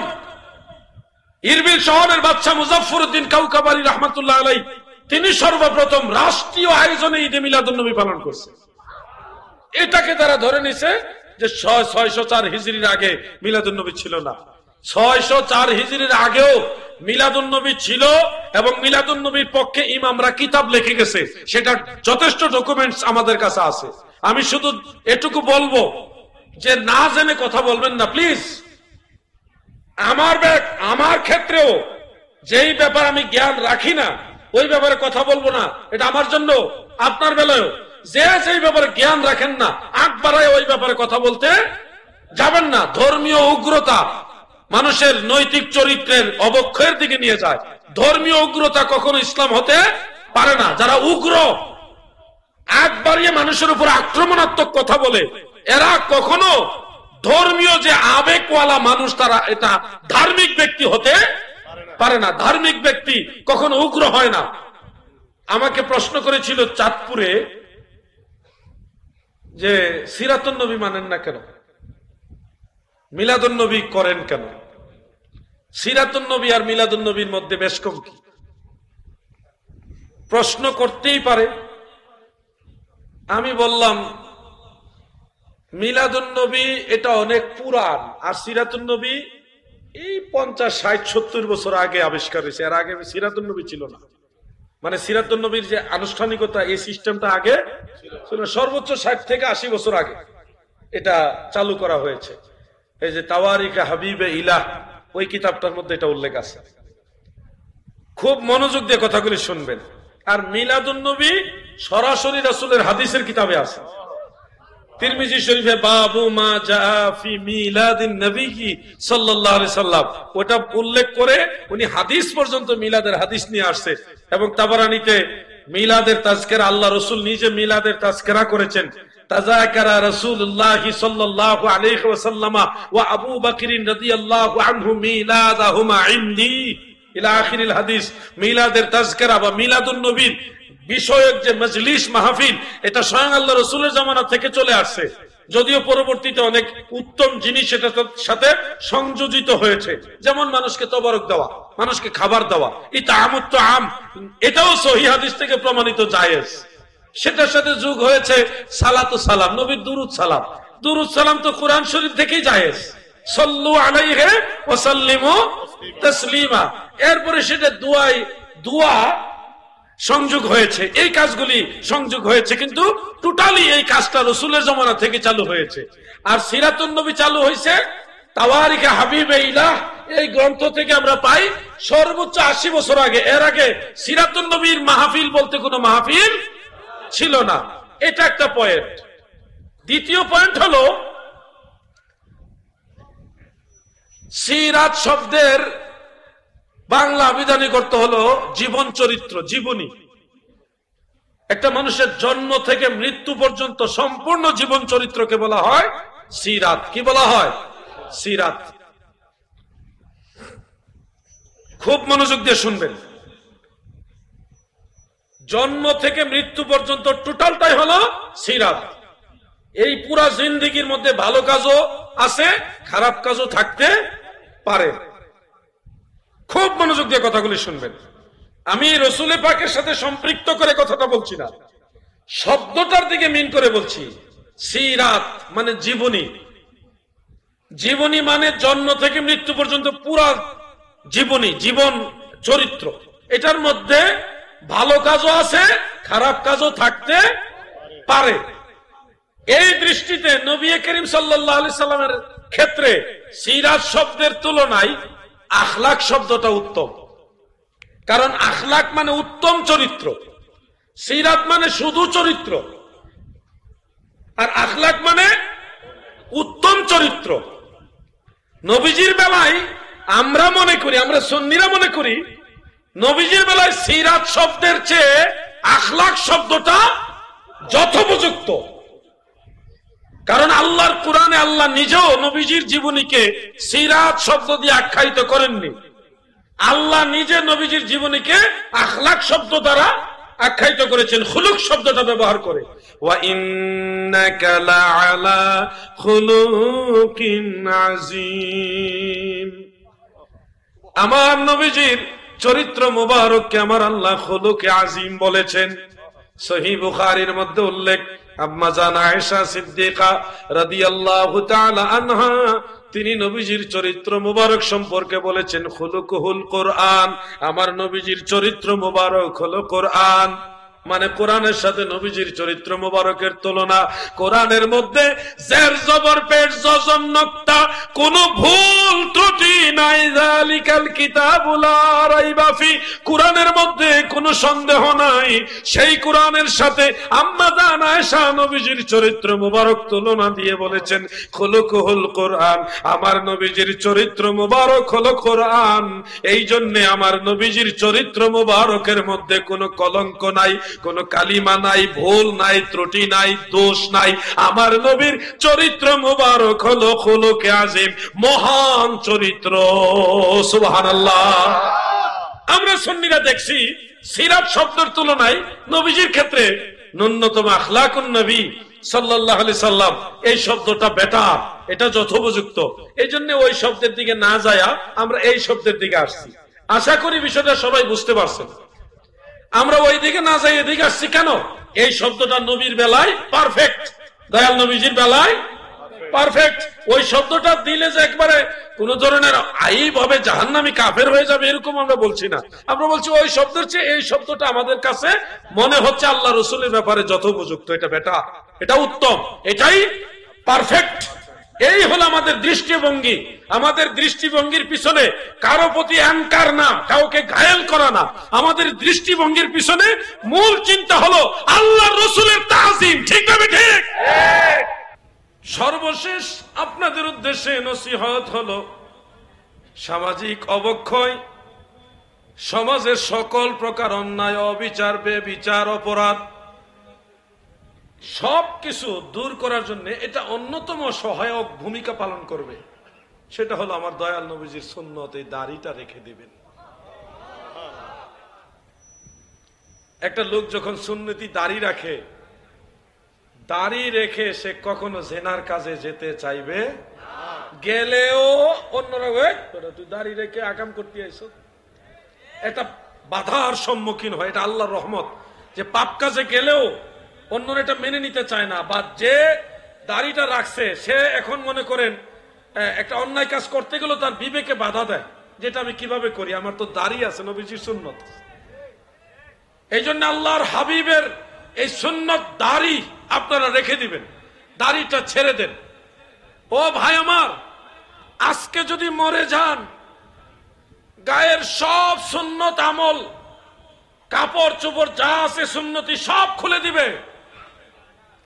Speaker 1: ইরবিল শহরের বাদশা মুজাফফরউদ্দিন কাউকাবারী রহমাতুল্লাহ আলাইহি তিনি সর্বপ্রথম রাষ্ট্রীয় আয়োজনে ঈদে মিলাদুন নবী পালন করছে। এটাকে তারা ধরে নিছে যে 604 হিজরির আগে মিলাদুন নবী ছিল না। 604 হিজরির আগেও মিলাদুন নবী ছিল এবং মিলাদুন নবীর পক্ষে ইমামরা কিতাব লিখে গেছে, সেটা যথেষ্ট ডকুমেন্টস আমাদের কাছে আছে। আমি শুধু এটুকু বলবো যে না জেনে কথা বলবেন না প্লিজ। আমার ক্ষেত্রেও যেই ব্যাপার আমি জ্ঞান রাখি না ওই ব্যাপারে কথা বলবো না, এটা আমার জন্য। আপনার বেলায়ও যে যেই ব্যাপারে জ্ঞান রাখেন না আগ বাড়ায় ওই ব্যাপারে কথা বলতে যাবেন না। ধর্মীয় উগ্রতা মানুষের নৈতিক চরিত্রের অবক্ষয়ের দিকে নিয়ে যায়। ধর্মীয় উগ্রতা কখনো ইসলাম হতে পারে না। যারা উগ্র আগ বাড়িয়ে মানুষের উপর আক্রমণাত্মক কথা বলে এরা কখনো ধর্মীয় যে আবেগওয়ালা মানুষ তারা এটা ধার্মিক ব্যক্তি হতে পারে না। ধার্মিক ব্যক্তি কখনো উগ্র হয় না। আমাকে প্রশ্ন করেছিল চাঁদপুরে যে সিরাতুন নবী মানেন না কেন, মিলাদুন নবী করেন কেন? সিরাতুন নবী আর মিলাদুন নবীর মধ্যে বেশ কম কি? প্রশ্ন করতেই পারে। আমি বললাম মিলাদুন নবী এটা অনেক পুরান আর সিরাতুন নবী এই 50, 60, 70 বছর আগে আবিষ্কার হয়েছে। এর আগে সিরাতুন নবী ছিল না। মানে সিরাতুন নবীর যে আনুষ্ঠানিকতা এই সিস্টেমটা আগে ছিল সর্বোচ্চ 60 থেকে 80 বছর আগে এটা চালু করা হয়েছে। এই যে তাওয়ারিকে হাবিবে ইলাহ ওই কিতাবটার মধ্যে এটা উল্লেখ আছে। খুব মনোযোগ দিয়ে কথাগুলি শুনবেন। আর মিলাদুন নবী সরাসরি রাসূলের হাদিসের কিতাবে আছে। তিরমিজি শরীফে বাবু মা জা ফি মিলাদিন নবী সাল্লাল্লাহু আলাইহি সাল্লাম ওটা উল্লেখ করে উনি হাদিস পর্যন্ত মিলাদের হাদিস নিয়ে আসছে। এবং তাবারানীতে মিলাদের তাজকিরা আল্লাহ রাসূল নিজে মিলাদের তাজকিরা করেছেন। তাযাকারা রাসূলুল্লাহ সাল্লাল্লাহু আলাইহি ওয়াসাল্লাম ওয়া আবু বকর রাদিয়াল্লাহু আনহু মিলাদাহুমা ইনদি ইলা আখিরিল হাদিস। মিলাদের তাজকিরা বা মিলাদুন নবীর বিষয়ক যে মজলিস মাহফিল এটা স্বয়ং আল্লাহ রাসূলের জামানা থেকে চলে আসছে, যদিও পরবর্তীতে অনেক উত্তম জিনিস এটার সাথে সংযোজিত হয়েছে, যেমন মানুষকে তবারক দেওয়া, মানুষকে খাবার দেওয়া, ইতামুত তাআম, এটাও সহিহ হাদিস থেকে প্রমাণিত জায়েজ। সেটার সাথে যোগ হয়েছে সালাতু সালাম, নবীর দুরুদ সালাম। দুরুদ সালাম তো কোরআন শরীফ থেকেই জায়েজ, সাল্লু আলাইহি ওয়া সাল্লিমু তাসলিমা। এরপরে সেটা দোয়া সংযোগ হয়েছে, এই কাজগুলি সংযোগ হয়েছে, কিন্তু টোটালি এই কাজটা রাসূলের জামানা থেকে চালু হয়েছে। আর সিরাতুন নবী চালু হয়েছে তাওয়ারিকে হাবিবে ইলাহ এই গ্রন্থ থেকে আমরা পাই সর্বোচ্চ 80 বছর আগে। এর আগে সিরাতুন নবীর মাহফিল বলতে কোনো মাহফিল ছিল না। এটা একটা পয়েন্ট। দ্বিতীয় পয়েন্ট হলো সিরাত শব্দের বাংলা আবিধানিক অর্থ হলো জীবন চরিত্র, জীবনী। একটা মানুষের জন্ম থেকে মৃত্যু পর্যন্ত সম্পূর্ণ জীবন চরিত্রকে বলা হয় সিরাত। কি বলা হয়? সিরাত। খুব মনোযোগ দিয়ে শুনবেন। জন্ম থেকে মৃত্যু পর্যন্ত টোটালটাই হলো সিরাত। এই পুরা জিন্দেগির মধ্যে ভালো কাজও আছে, খারাপ কাজও থাকতে পারে। খুব মনোযোগ দিয়ে কথাগুলি শুনবেন। আমি রাসূল পাকের সাথে সম্পৃক্ত করে কথাটা বলছি না, শব্দটার দিকে মিন করে বলছি। সিরাত মানে জীবনী। জীবনী মানে জন্ম থেকে মৃত্যু পর্যন্ত পুরা জীবনী, জীবন চরিত্র। এটার মধ্যে ভালো কাজও আছে, খারাপ কাজও থাকতে পারে। এই দৃষ্টিতে নবী করিম সাল্লাল্লাহু আলাইহি সাল্লামের ক্ষেত্রে সিরাত শব্দের তুলনায় আখলাক শব্দটা উত্তম। কারণ আখলাক মানে উত্তম চরিত্র, সিরাত মানে শুধু চরিত্র, আর আখলাক মানে উত্তম চরিত্র। নবীজির বেলায় আমরা মনে করি, আমরা সুন্নিরা মনে করি নবীজির বেলায় সিরাত শব্দের চেয়ে আখলাক শব্দটা যথোপযুক্ত। কারণ আল্লাহর কোরআনে আল্লাহ নিজেও নবীজির জীবনীকে সিরাত শব্দ দিয়ে আখ্যায়িত করেননি। আল্লাহ নিজে নবীজির জীবনীকে আখলাক শব্দ দ্বারা আখ্যায়িত করেছেন, খুলুক শব্দটা ব্যবহার করে। ওয়া ইন্নাকা লাআলা খুলুকিন আযীম। আমার নবীজির চরিত্র মুবারককে আমার আল্লাহ খুলুকে আজিম বলেছেন। সহিহ বুখারীর মধ্যে উল্লেখ, আম্মা জান আয়েশা সিদ্দিকা রাদিয়াল্লাহু তাআলা আনহা তিনি নবীজির চরিত্র মুবারক সম্পর্কে বলেছেন, খুলুকুহুল কোরআন, আমার নবীজির চরিত্র মুবারক হলো কোরআন। মানে কোরআনের সাথে নবীজির চরিত্র মুবারকের তুলনা। কোরআনের মধ্যে জের জবর পেশ জজম নক্তা কোন ভুল ত্রুটি নাই। যালিকাল কিতাবুল লা রাইবা ফি, কোরআনের মধ্যে কোনো সন্দেহ নাই। সেই কোরআনের সাথে আম্মা জান আয়েশা নবীজির চরিত্র মুবারক তুলনা দিয়ে বলেছেন, খুলুকুহুল কোরআন, আমার নবীজির চরিত্র মুবারক হলো কোরআন। এই জন্য আমার নবীজির চরিত্র মুবারকের মধ্যে কোনো কলঙ্ক নাই, কোন কালিমা নাই, ভুল নাই, ত্রুটি নাই, দোষ নাই। আমার নবীর চরিত্র মুবারক হলো খুলুকে আজিম, মহান চরিত্র। সুবহানাল্লাহ। আমরা সুন্নিরা দেখছি সিরাত শব্দের তুলনায় নবীজির ক্ষেত্রে ন্যূনতম আখলাকুন নবী সাল্লাল্লাহু আলাইহি সাল্লাম এই শব্দটা বেটার, এটা যথোপযুক্ত। এই জন্য ওই শব্দের দিকে না যায়া আমরা এই শব্দের দিকে আসছি। আশা করি বিষয়টা সবাই বুঝতে পারছেন। আমরা ওই দিকে না যাই এদিকে আসছি কেন? এই শব্দটা নবীর বেলায় পারফেক্ট, দয়াল নবীজির বেলায় পারফেক্ট। ওই শব্দটা দিলে যে একবারে কোন ধরনের আইব হবে, জাহান্নামী কাফের হয়ে যাবে, এরকম আমরা বলছি না। আমরা বলছি ওই শব্দের চেয়ে এই শব্দটা আমাদের কাছে মনে হচ্ছে আল্লাহ রসুলের ব্যাপারে যথোপযুক্ত, এটা বেটা, এটা উত্তম, এটাই পারফেক্ট। এই হলো আমাদের দৃষ্টিভঙ্গি। আমাদের দৃষ্টিভঙ্গির পিছনে কারো প্রতি অ্যাঙ্কার না, কাউকে ঘায়েল করা না। আমাদের দৃষ্টিভঙ্গির পিছনে মূল চিন্তা হলো আল্লাহ রসুলের তাজিম। ঠিক না? ঠিক। সর্বশেষ আপনাদের উদ্দেশ্যে নসিহত হলো সামাজিক অবক্ষয়, সমাজের সকল প্রকার অন্যায়, অবিচার, বেবিচার, অপরাধ সবকিছু দূর করার জন্য এটা অন্যতম সহায়ক ভূমিকা পালন করবে। সেটা হলো আমার দয়াল নবীজির সুন্নত, এই দাড়িটা রেখে দিবেন। একটা লোক যখন সুন্নতি দাড়ি রাখে, দাড়ি রেখে সে কখনো জেনার কাজে যেতে চাইবে, গেলেও অন্যরা তুই দাড়ি রেখে আকাম করতে আইছো, এটা বাধার সম্মুখীন হয়। এটা আল্লাহর রহমত যে পাপ কাজে গেলেও অন্যরা এটা মেনে নিতে চায় না। বা যে দাড়িটা রাখছে সে এখন মনে করেন একটা অন্যায় কাজ করতে গেলেও তার বিবেকে বাধা দেয়, যেটা আমি কিভাবে করি, আমার তো দাড়ি আছে, নবীজির সুন্নত। এই জন্য আল্লাহর হাবিবের এই সুন্নত দাড়ি আপনারা রেখে দিবেন, দাড়িটা ছেড়ে দেন। ও ভাই আমার, আজকে যদি মরে যান, গায়ের সব সুন্নত আমল, কাপড় চোপড় যা আছে সুন্নতি সব খুলে দিবে,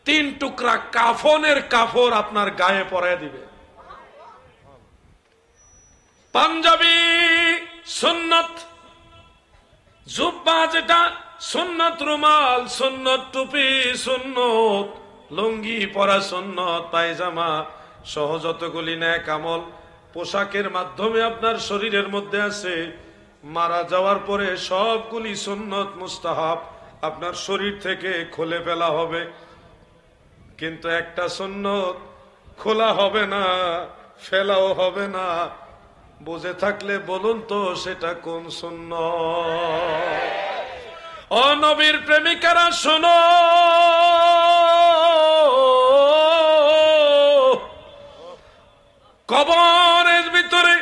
Speaker 1: 3 টুকরা কাফনের কাপড় আপনার গায়ে পরায় দিবে। পাঞ্জাবি সুন্নত, জুব্বা যেটা সুন্নত, রুমাল সুন্নত, টুপি সুন্নত, লুঙ্গি পরা সুন্নত, পায়জামা সহ যতগুলি নেক আমল পোশাকের মাধ্যমে আপনার শরীরের মধ্যে আছে, মারা যাওয়ার পরে সবগুলি সুন্নত মুস্তাহাব আপনার শরীর থেকে খুলে ফেলা হবে। কিন্তু একটা সুন্নত খোলা হবে না, ফেলাও হবে না। বুঝে থাকলে বলুন তো সেটা কোন সুন্নত? ও নবীর প্রেমিকারা শোনো, কবরের ভিতরে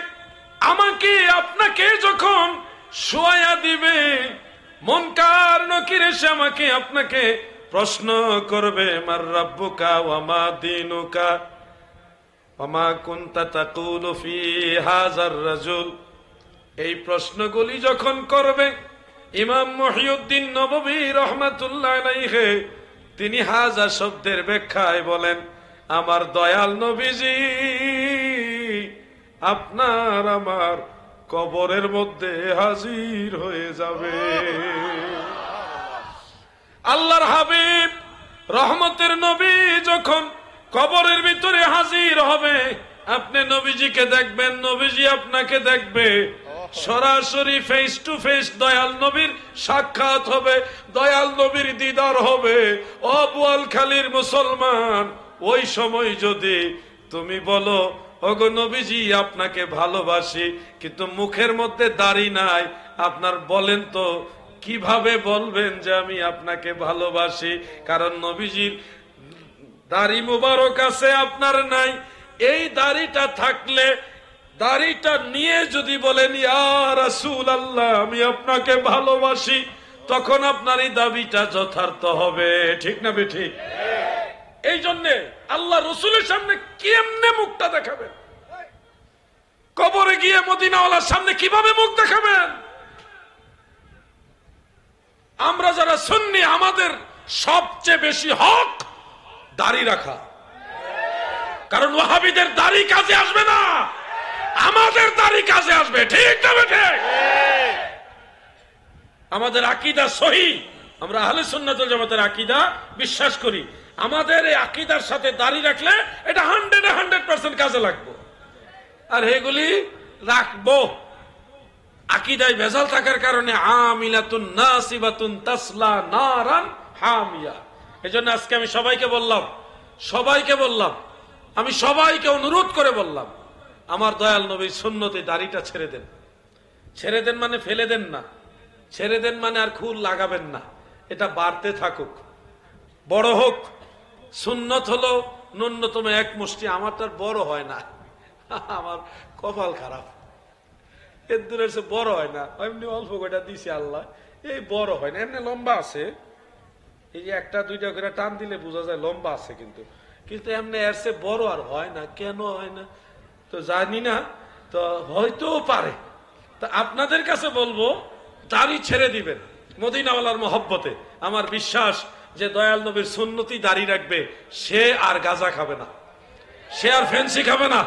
Speaker 1: আমাকে আপনাকে যখন শোয়া দিবে, মুনকার নকির এসে আমাকে আপনাকে প্রশ্ন করবে, মার রাব্বুকা ওয়া মা দীনুকা ওয়া মা কুনতা তাকুলু ফি হাযার রাজুল। এই প্রশ্নগুলি যখন করবে, ইমাম মুহিউদ্দিন নববী রাহমাতুল্লাহ আলাইহি তিনি হাযা শব্দের ব্যাখ্যায় বলেন, আমার দয়াল নবীজি আপনার আমার কবরের মধ্যে হাজির হয়ে যাবে। আল্লাহর হাবিব রহমতের নবী যখন কবরের ভিতরে হাজির হবে, আপনি নবীজিকে দেখবেন, নবীজি আপনাকে দেখবে, সরাসরি ফেস টু ফেস দয়াল নবীর সাক্ষাৎ হবে, দয়াল নবীর দিদার হবে। ও বোয়ালখালীর মুসলমান, ওই সময় যদি তুমি বলো ওগো নবীজি আপনাকে ভালোবাসি, কিন্তু মুখের মধ্যে দাড়ি নাই। আপনার বলেন তো কিভাবে বলবেন যে আমি আপনাকে ভালোবাসি? কারণ নবীজির দাড়ি মুবারক আছে, আপনার নাই। এই দাড়িটা থাকলে, দাড়িটা নিয়ে যদি বলেন ইয়া রাসূলুল্লাহ আমি আপনাকে ভালোবাসি, তখন আপনার এই দাবিটা যথার্থ হবে। ঠিক না বেঠিক? এই জন্যে আল্লাহ রসুলের সামনে কেমনে মুখটা দেখাবেন? কবরে গিয়ে মদিনাওয়ালার সামনে কিভাবে মুখ দেখাবেন? আমরা যারা সুন্নি, আমাদের সবচেয়ে বেশি হক দাড়ি রাখা। কারণ ওয়াহাবিদের দাড়ি কাজে আসবে না, আমাদের দাড়ি কাজে আসবে। ঠিক না বেঠিক? আমাদের আকীদা সহি, আমরা আহলে সুন্নাত ওয়াল জামাতের আকীদা বিশ্বাস করি। আমাদের এই আকীদার সাথে দাড়ি রাখলে এটা 100% কাজে লাগবে। আর এগুলি রাখবো আকীদায় ভেজাল থাকার কারণে আমিলাতুন নাসিবাতুন তাসলা নারান হামিয়া। এজন্য আজকে আমি সবাইকে বললাম, আমি সবাইকে অনুরোধ করে বললাম, আমার দয়াল নবীর সুন্নতে দাড়িটা ছেড়ে দেন। ছেড়ে দেন মানে ফেলে দেন না, ছেড়ে দেন মানে আর খুল লাগাবেন না। এটা বাড়তে থাকুক, বড় হোক। সুন্নত হলো ন্যূনতম এক মুষ্টি, আমার তার বড় হয় না। আমার কপাল খারাপ, এর দূরের সে বড় হয় না। এমনি অল্প কয়টা দিছে আল্লাহ, এই বড় হয় না। এমনি লম্বা আছে, এই যে একটা দুইটা করে টান দিলে বোঝা যায় লম্বা আছে, কিন্তু কিন্তু এমনি এর সে বড় আর হয় না। কেন হয় না তো জানি না, তো হয়তো পারে। তা আপনাদের কাছে বলবো দাড়ি ছেড়ে দিবেন মদিনাওয়ালার মহব্বতে। আমার বিশ্বাস যে দয়াল নবীর সুন্নতি দাড়ি রাখবে, সে আর গাঁজা খাবে না, সে আর ফেন্সি খাবে না।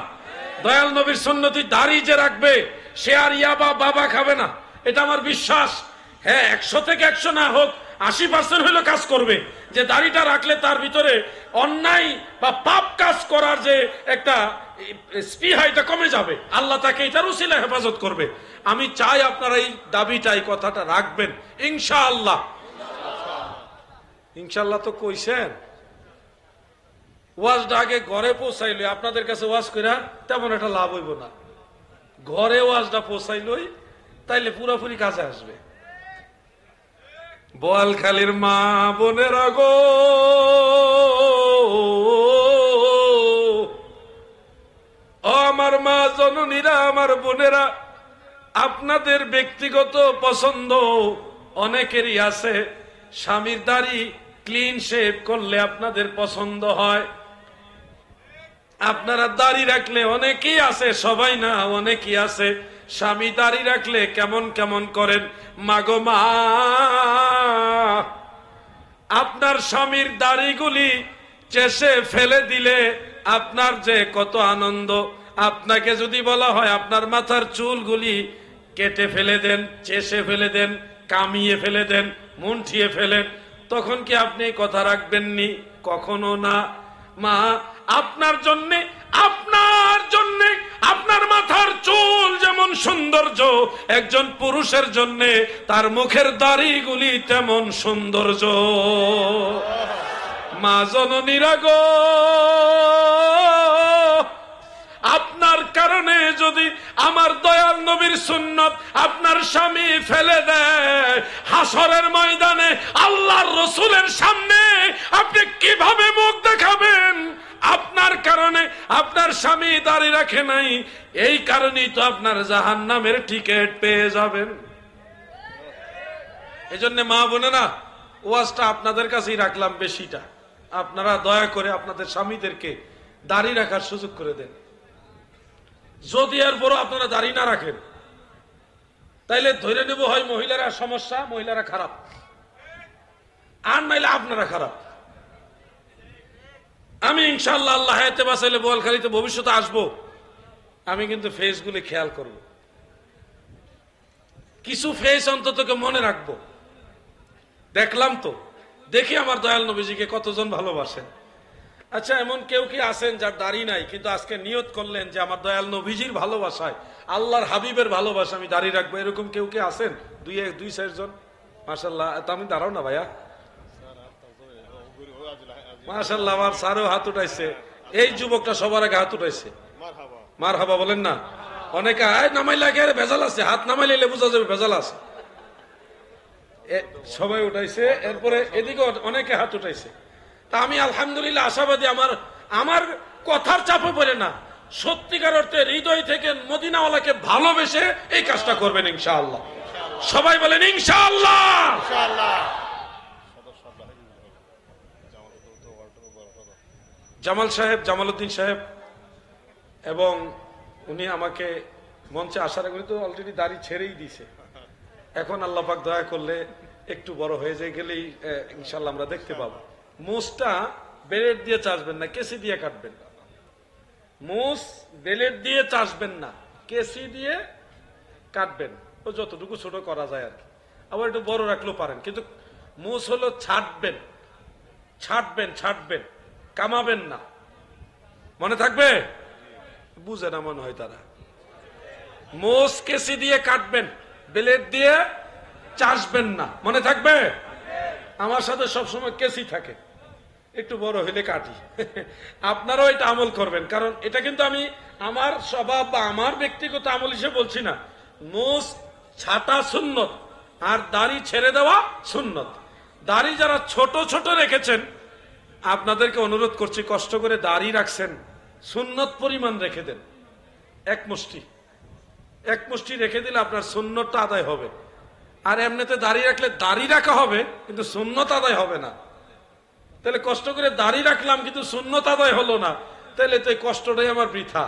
Speaker 1: দয়াল নবীর সুন্নতি দাড়ি যে রাখবে, সে আর ইয়াবা বাবা খাবে না, এটা আমার বিশ্বাস। হ্যাঁ, 100 থেকে 100 না হোক, 80% হইলো কাজ করবে। যে দাড়িটা রাখলে তার ভিতরে অন্যায় বা পাপ কাজ করার যে একটা স্পৃহা, এটা কমে যাবে। আল্লাহ তাকে এটার উসিলায় হেফাজত করবে। আমি চাই আপনারা এই দাবিটা, এই কথাটা রাখবেন ইনশাআল্লাহ। ইনশাআল্লাহ তো কইছেন। ওয়াজটা আগে ঘরে পৌঁছাইলে, আপনাদের কাছে ওয়াজ কইরা তেমন একটা লাভ হইব না। ঘরে ওয়াজটা পৌঁছাইলই, তাইলে পুরোপুরি কাজে আসবে। বোয়ালখালীর মা বোনেরা গো, ও আমার মা জননীরা, আমার বোনেরা, আপনাদের ব্যক্তিগত পছন্দ অনেকেরই আছে। স্বামীর দাড়ি ক্লিন শেভ করলে আপনাদের পছন্দ হয়। আপনারা দাড়ি রাখলে, অনেকেই আছে, সবাই না, অনেকেই আছে, স্বামী দাড়ি রাখলে কেমন কেমন করেন। মাগো মা, আপনার স্বামীর দাড়িগুলি চেষে ফেলে দিলে আপনার যে কত আনন্দ। আপনাকে যদি বলা হয় আপনার মাথার চুলগুলি কেটে ফেলে দেন, চেষে ফেলে দেন, কামিয়ে ফেলে দেন, মুন্ঠিয়ে ফেলেন, তখন কি আপনি কথা রাখবেননি? কখনো না। মা, আপনার জন্যে আপনার মাথার চুল যেমন সৌন্দর্য, একজন পুরুষের জন্যে তার মুখের দাড়িগুলি তেমন সৌন্দর্য। মা জননীরা গো, আপনার কারণে যদি আমার দয়াল নবীর সুন্নত আপনার স্বামী ফেলে দেয়, হাসরের ময়দানে আল্লাহর রসুলের সামনে আপনি কিভাবে মুখ দেখাবেন? আপনার কারণে আপনার স্বামী দাড়ি রাখে নাই, এই কারণেই তো আপনার জাহান্নামের টিকিট পেয়ে যাবেন। এজন্য মা বোনেরা, ওয়াজটা আপনাদের কাছেই রাখলাম বেশিটা। আপনারা দয়া করে আপনাদের স্বামীদেরকে দাড়ি রাখার সুযোগ করে দেন। যদি এরপরও আপনারা দাড়ি না রাখেন, তাইলে ধরে নেব হয় মহিলারা সমস্যা, মহিলারা খারাপ, আর নাইলে আপনারা খারাপ। আমি ইনশাআল্লাহ আল্লাহ হায়াতে বাঁচাইলে বোয়ালখালীতে ভবিষ্যতে আসবো, আমি কিন্তু ফেসগুলি খেয়াল করব, কিছু ফেস অন্ততকে মনে রাখবো। দেখলাম তো, দেখি আমার দয়াল নবীজিকে কতজন ভালোবাসেন। আচ্ছা, এমন কেউ কি আছেন যার দাড়ি নাই, কিন্তু আজকে নিয়ত করলেন যে আমার দয়াল নবীজির ভালোবাসায়, আল্লাহর হাবিবের ভালোবাসা আমি দাড়ি রাখবো, এরকম কেউ কি আছেন? 2-4 জন। মাশাআল্লাহ। তা আমি দাঁড়াও না ভাইয়া, মাশাআল্লাহ। আমার স্যারও হাত উঠাইছে, এই যুবকটা সবার আগে হাত উঠাইছে। মারহাবা বলেন না। অনেকে আয় নামাইলে একেবারে ভেজাল আছে, হাত নামাইলে বোঝা যাবে ভেজাল আছে। সবাই উঠাইছে, এরপরে এদিকে অনেকে হাত উঠাইছে। তা আমি আলহামদুলিল্লাহ আশাবাদী, আমার কথার চাপে পড়ে না, সত্যিকার অর্থে হৃদয় থেকে মদিনাওয়ালাকে ভালোবেসে এই কাজটা করবেন ইনশাআল্লাহ। সবাই বলেন ইনশাআল্লাহ।
Speaker 2: ইনশাআল্লাহ।
Speaker 1: জামাল সাহেব, জামালউদ্দিন সাহেব, এবং উনি আমাকে মঞ্চে আসার আগে তো অলরেডি দাড়ি ছেড়েই দিছে। এখন আল্লাহ পাক দয়া করলে একটু বড় হয়ে যায় গেলেই ইনশাআল্লাহ আমরা দেখতে পাবো। মুছটা বেলেট দিয়ে চাষবেন না, কেসি দিয়ে কাটবেন। মুছ বেলেট দিয়ে চাষবেন না, কেসি দিয়ে কাটবেন। ও যতটুকু ছোট করা যায় আর কি, আবার একটু বড় রাখলেও পারেন, কিন্তু মুছ হলো ছাটবেন, ছাটবেন, ছাটবেন, কামাবেন না। মনে থাকবে? বুঝে না মনে হয় তারা। মোষ কেসি দিয়ে কাটবেন, ব্লেড দিয়ে চাষবেন না। মনে থাকবে? আমার সাথে সবসময় কেসি থাকে, একটু বড় হইলে কাটি। আপনারাও এটা আমল করবেন, কারণ এটা কিন্তু আমি আমার স্বভাব বা আমার ব্যক্তিগত আমল হিসেবে বলছি না। মোষ ছাটা সুন্নত, আর দাড়ি ছেড়ে দেওয়া সুন্নত। দাড়ি যারা ছোট ছোট রেখেছেন, আপনাদেরকে অনুরোধ করছি, কষ্ট করে দাড়ি রাখছেন, সুন্নত পরিমাণ রেখে দেন। এক মুষ্টি রেখে দিলে আপনার সুন্নতটা আদায় হবে। আর এমনিতে দাড়ি রাখলে দাড়ি রাখা হবে, কিন্তু সুন্নত আদায় হবে না। তাহলে কষ্ট করে দাড়ি রাখলাম কিন্তু সুন্নত আদায় হলো না, তাহলে তো এই কষ্টটাই আমার বৃথা।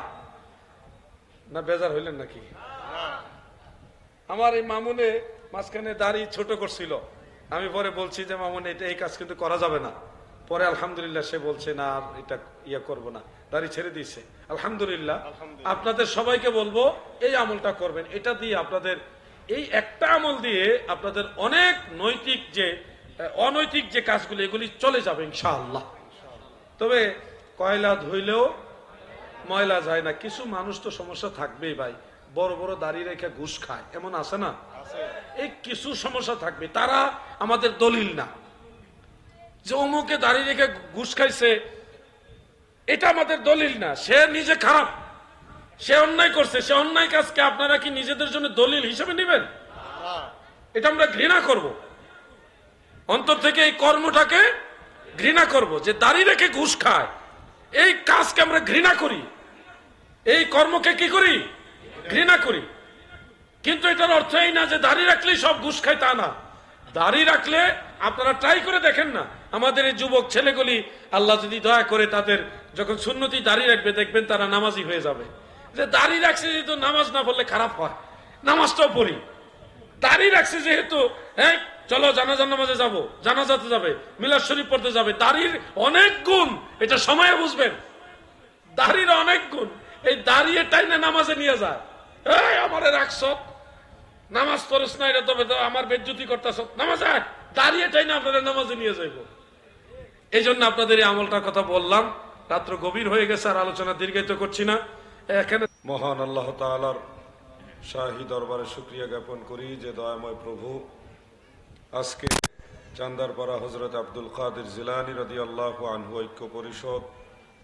Speaker 1: না বেজার হইলেন নাকি? আমার এই মামুনে মাঝখানে দাড়ি ছোট করছিল, আমি পরে বলছি যে মামুনে এটা এই কাজ কিন্তু করা যাবে না। পরে আলহামদুলিল্লাহ সে বলছে না আর এটা ইয়ে করবো না, দাড়ি ছেড়ে দিয়েছে। আলহামদুলিল্লাহ। আপনাদের সবাইকে বলবো এই আমলটা করবেন। এটা দিয়ে আপনাদের এই একটা আমল দিয়ে আপনাদের অনেক নৈতিক যে অনৈতিক যে কাজগুলি এগুলি চলে যাবে ইনশাআল্লাহ। তবে কয়লা ধুইলেও ময়লা যায় না। কিছু মানুষ তো সমস্যা থাকবেই ভাই, বড় বড় দাড়ি রেখে ঘুষ খায়, এমন আছে না? এই কিছু সমস্যা থাকবে, তারা আমাদের দলিল না যে অমুকে দাড়ি রেখে ঘুষ খাইছে, এটা আমাদের দলিল না। সে নিজে খারাপ, সে অন্যায় করছে, সে অন্যায় কাজকে আপনারা কি নিজেদের জন্য দলিল হিসেবে নেবেন? এটা আমরা ঘৃণা করব, অন্তর থেকে এই কর্মটাকে ঘৃণা করব। যে দাড়ি রেখে ঘুষ খায়, এই কাজকে আমরা ঘৃণা করি, এই কর্মকে কি করি? ঘৃণা করি। কিন্তু এটার অর্থ এই না যে দাড়ি রাখলেই সব ঘুষ খায়, তা না। দাড়ি রাখলে আপনারা ট্রাই করে দেখেন না, আমাদের এই যুবক ছেলেগুলি আল্লাহ যদি দয়া করে তাদের যখন সুন্নতি দাড়ি রাখবে, দেখবেন তারা নামাজি হয়ে যাবে। যে দাড়ি রাখছে যেহেতু নামাজ না পড়লে খারাপ হয়, নামাজটাও পড়ি। দাড়ি রাখছে যেহেতু, হ্যাঁ চলো জানাজার নামাজে যাবো, জানাজাতে যাবে, মিলাদ শরীফ পড়তে যাবে। দাড়ির অনেক গুণ, এটা সময়ে বুঝবেন। দাড়ির অনেক গুণ, এই দাঁড়িয়ে টাইনে নামাজে নিয়ে যায়। এই আমারে রাখছ, নামাজ পড়ছ না, এটা তবে আমার বেজ্জতি করতেছ, নামাজ দাঁড়িয়ে টাইনে আপনারা নামাজে নিয়ে যাইব। এই জন্য আপনাদের এই আমলটার কথা বললাম। রাত্র গভীর হয়ে গেছে, আর আলোচনা দীর্ঘায়িত করছি না। এখানে মহান আল্লাহ তাআলার শাহী দরবারে শুকরিয়া জ্ঞাপন করি যে দয়াময় প্রভু আজকে চান্দারপাড়া হযরত আব্দুল কাদের জিলানী রাদিয়াল্লাহু আনহু ঐক্য পরিষদ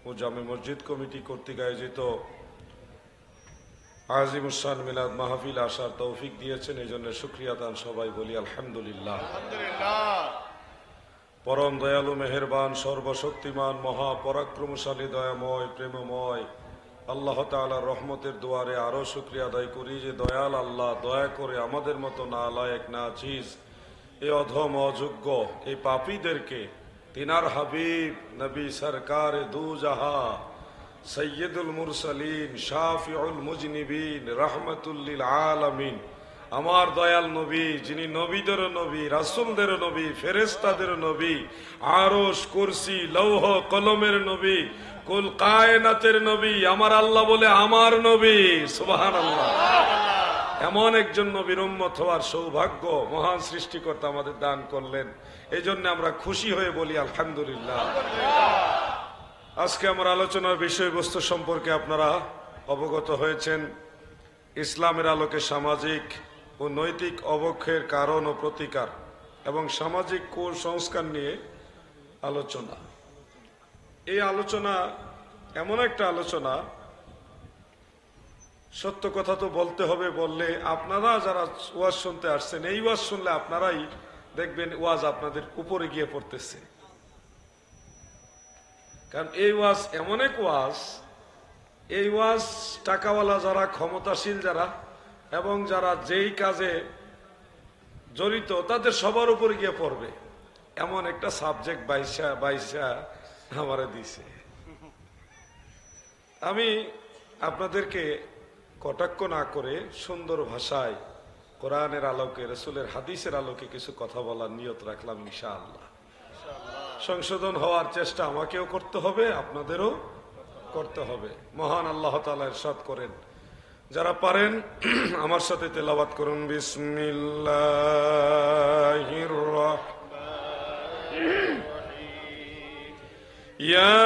Speaker 1: ও জামে মসজিদ কমিটি কর্তৃক আয়োজিত আজিমুসান মিলাদ মাহফিল আসার তৌফিক দিয়েছেন। এই জন্য শুকরিয়া দান সবাই বলি আলহামদুলিল্লাহ। পরম দয়ালু মেহেরবান সর্বশক্তিমান মহাপরাক্রমশালী দয়াময় প্রেমময় আল্লাহ তাআলার রহমতের দুয়ারে আরো শুকরিয়া আদায় করি যে দয়াল আল্লাহ দয়া করে আমাদের মতো নালায়েক নাচিজ, এই অধম অযোগ্য এই পাপীদেরকে তিনার হাবিব নবী সরকার দু জাহা সৈয়দুল মুরসালিন শাফিউল মুজনিবিন রাহমাতুল লিল আলামিন, আমার দয়াল নবী, যিনি নবীদের নবী, রাসূলদের নবী, ফেরেশতাদের নবী, আরশ কুরসি লৌহ কলমের নবী, কুল কায়নাতের নবী, আমার আল্লাহ বলে আমার নবী, সুবহানাল্লাহ। এমন একজন নবীর উম্মত হওয়ার সৌভাগ্য মহান সৃষ্টিকর্তা আমাদের দান করলেন। এই জন্য আমরা খুশি হয়ে বলি আলহামদুলিল্লাহ। আজকে আমার আলোচনার বিষয়বস্তু সম্পর্কে আপনারা অবগত হয়েছেন। ইসলামের আলোকে সামাজিক ও নৈতিক অবক্ষয়ের কারণ ও প্রতিকার এবং সামাজিক কুসংস্কার নিয়ে আলোচনা। এই আলোচনা এমন একটা আলোচনা সত্য কথা তো বলতে হবে, বললে আপনারা যারা ওয়াজ শুনতে আসছেন, এই ওয়াজ শুনলে আপনারাই দেখবেন ওয়াজ আপনাদের উপরে গিয়ে পড়তেছে। কারণ এই ওয়াজ এমন এক ওয়াজ, এই ওয়াজ টাকাওয়ালা যারা, ক্ষমতাশীল যারা এবং যারা যেই কাজে জড়িত তাদের সবার উপরে গিয়ে পড়বে, এমন একটা সাবজেক্ট বাইশা বাইশা আমারে দিছে। আমি আপনাদেরকে কটাক্ষ না করে সুন্দর ভাষায় কোরআনের আলোকে, রাসূলের হাদিসের আলোকে কিছু কথা বলার নিয়ত রাখলাম ইনশাআল্লাহ। সংশোধন হওয়ার চেষ্টা আমাকেও করতে হবে, আপনাদেরও করতে হবে। মহান আল্লাহ তাআলা ইরশাদ করেন, যারা পারেন আমার সাথে তেলাওয়াত করুন, বিসমিল্লাহির রাহমানির রহিম। ইয়া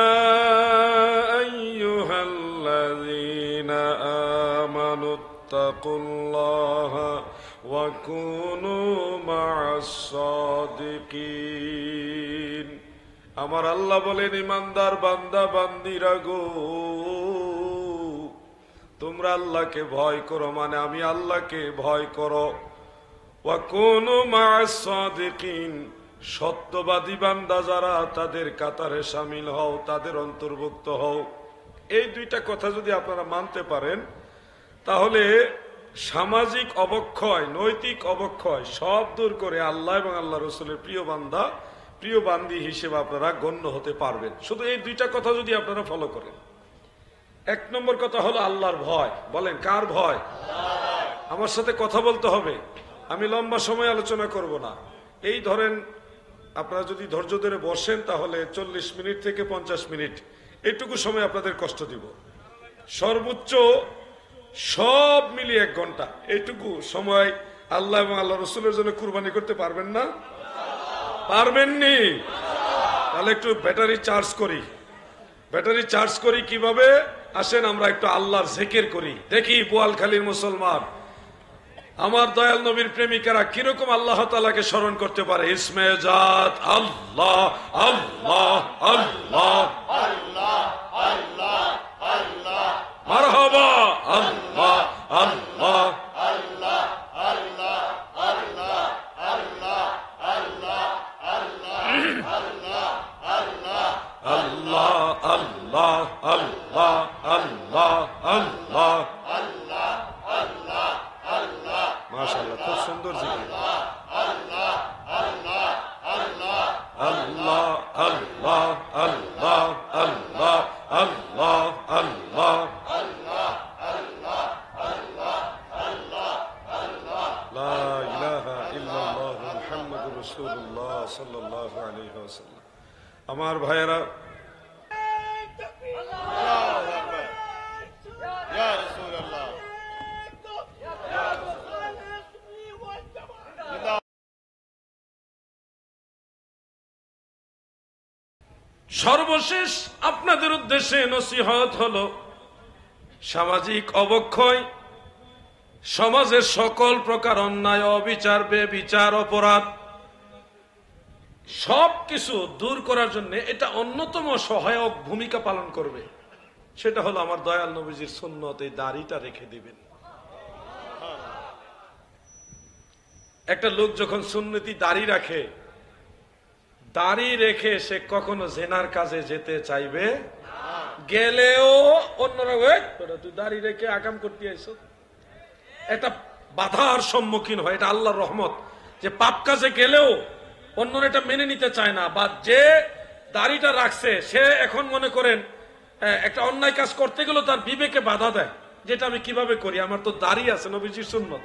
Speaker 1: আইয়ুহাল্লাযীনা আমানুত্তাকুল্লাহা ওয়া কুনু মা'আস সাদিকিন। আমার আল্লাহ বলেন, ইমানদার বান্দা বান্দিরা গো, তোমরা আল্লাহকে ভয় করো, মানে আমি আল্লাহকে ভয় করো। ওয়া কুনু মা'আস সাদিকিন, সত্যবাদী বান্দা যারা তাদের কাতারে শামিল হও, তাদের অন্তর্ভুক্ত হও। এই দুইটা কথা যদি আপনারা মানতে পারেন, তাহলে সামাজিক অবক্ষয়, নৈতিক অবক্ষয় সব দূর করে আল্লাহ এবং আল্লাহ রসুলের প্রিয় বান্দা, প্রিয় বান্দি হিসেবে আপনারা গণ্য হতে পারবেন, শুধু এই দুইটা কথা যদি আপনারা ফলো করেন। এক নম্বর কথা হলো আল্লাহর ভয়। বলেন, কার ভয়? আমার সাথে কথা বলতে হবে, আমি লম্বা সময় আলোচনা করব না। এই ধরেন আপনারা যদি ধৈর্য ধরে বসেন তাহলে 40 মিনিট থেকে 50 মিনিট, এইটুকু সময় আপনাদের কষ্ট দিব। সর্বোচ্চ সব মিলিয়ে 1 ঘন্টা, এইটুকু সময় আল্লাহ এবং আল্লাহ রসুলের জন্য কুরবানি করতে পারবেন না? পারবেননি? তাহলে একটু ব্যাটারি চার্জ করি। ব্যাটারি চার্জ করি কিভাবে? আসেন আমরা একটু আল্লাহর জিকির করি, দেখি বোয়ালখালীর মুসলমান, আমার দয়াল নবীর প্রেমিকারা কিরকম আল্লাহ তাআলাকে স্মরণ করতে পারে। ইসমে জাত আল্লাহ আল্লাহ আল্লাহ আল্লাহ আল্লাহ আল্লাহ, মারহাবা আল্লাহ আল্লাহ আল্লাহ আল্লাহ আল্লাহ আল্লাহ আল্লাহ আল্লাহ আল্লাহ আল্লাহ আল্লাহ আল্লাহ আল্লাহ আল্লাহ আল্লাহ আল্লাহ আল্লাহ আল্লাহ। মাশাআল্লাহ, খুব সুন্দর জিকির। আল্লাহ আল্লাহ আল্লাহ আল্লাহ আল্লাহ আল্লাহ আল্লাহ আল্লাহ আল্লাহ আল্লাহ আল্লাহ আল্লাহ আল্লাহ আল্লাহ, লা ইলাহা ইল্লাল্লাহ মুহাম্মাদুর রাসূলুল্লাহ সাল্লাল্লাহু আলাইহি ওয়াসাল্লাম। আমার ভাইয়েরা,
Speaker 2: আল্লাহু আকবার। ইয়া রাসূলুল্লাহ।
Speaker 1: সর্বশেষ আপনাদের উদ্দেশ্যে নসিহত হলো, সামাজিক অবক্ষয়, সমাজের সকল প্রকার অন্যায়, অবিচার, বেবিচার, অপরাধ সবকিছু দূর করার জন্য এটা অন্যতম সহায়ক ভূমিকা পালন করবে। সেটা হলো আমার দয়াল নবীজির সুন্নত, এই দাড়িটা রেখে দিবেন। একটা লোক যখন সুন্নতি দাড়ি রাখে, দাড়ি রেখে সে কখনো জেনার কাজে যেতে চাইবে, গেলেও অন্যরা তুই দাড়ি রেখে আকাম করতে আইছো, একটা বাধার সম্মুখীন হয়। এটা আল্লাহর রহমত যে পাপ কাজে গেলেও অন্যরা এটা মেনে নিতে চায় না, বা যে দাড়িটা রাখছে সে এখন মনে করেন একটা অন্যায় কাজ করতে গেলেও তার বিবেকে বাধা দেয়, যেটা আমি কিভাবে করি, আমার তো দাড়ি আছে, নবীজির সুন্নত।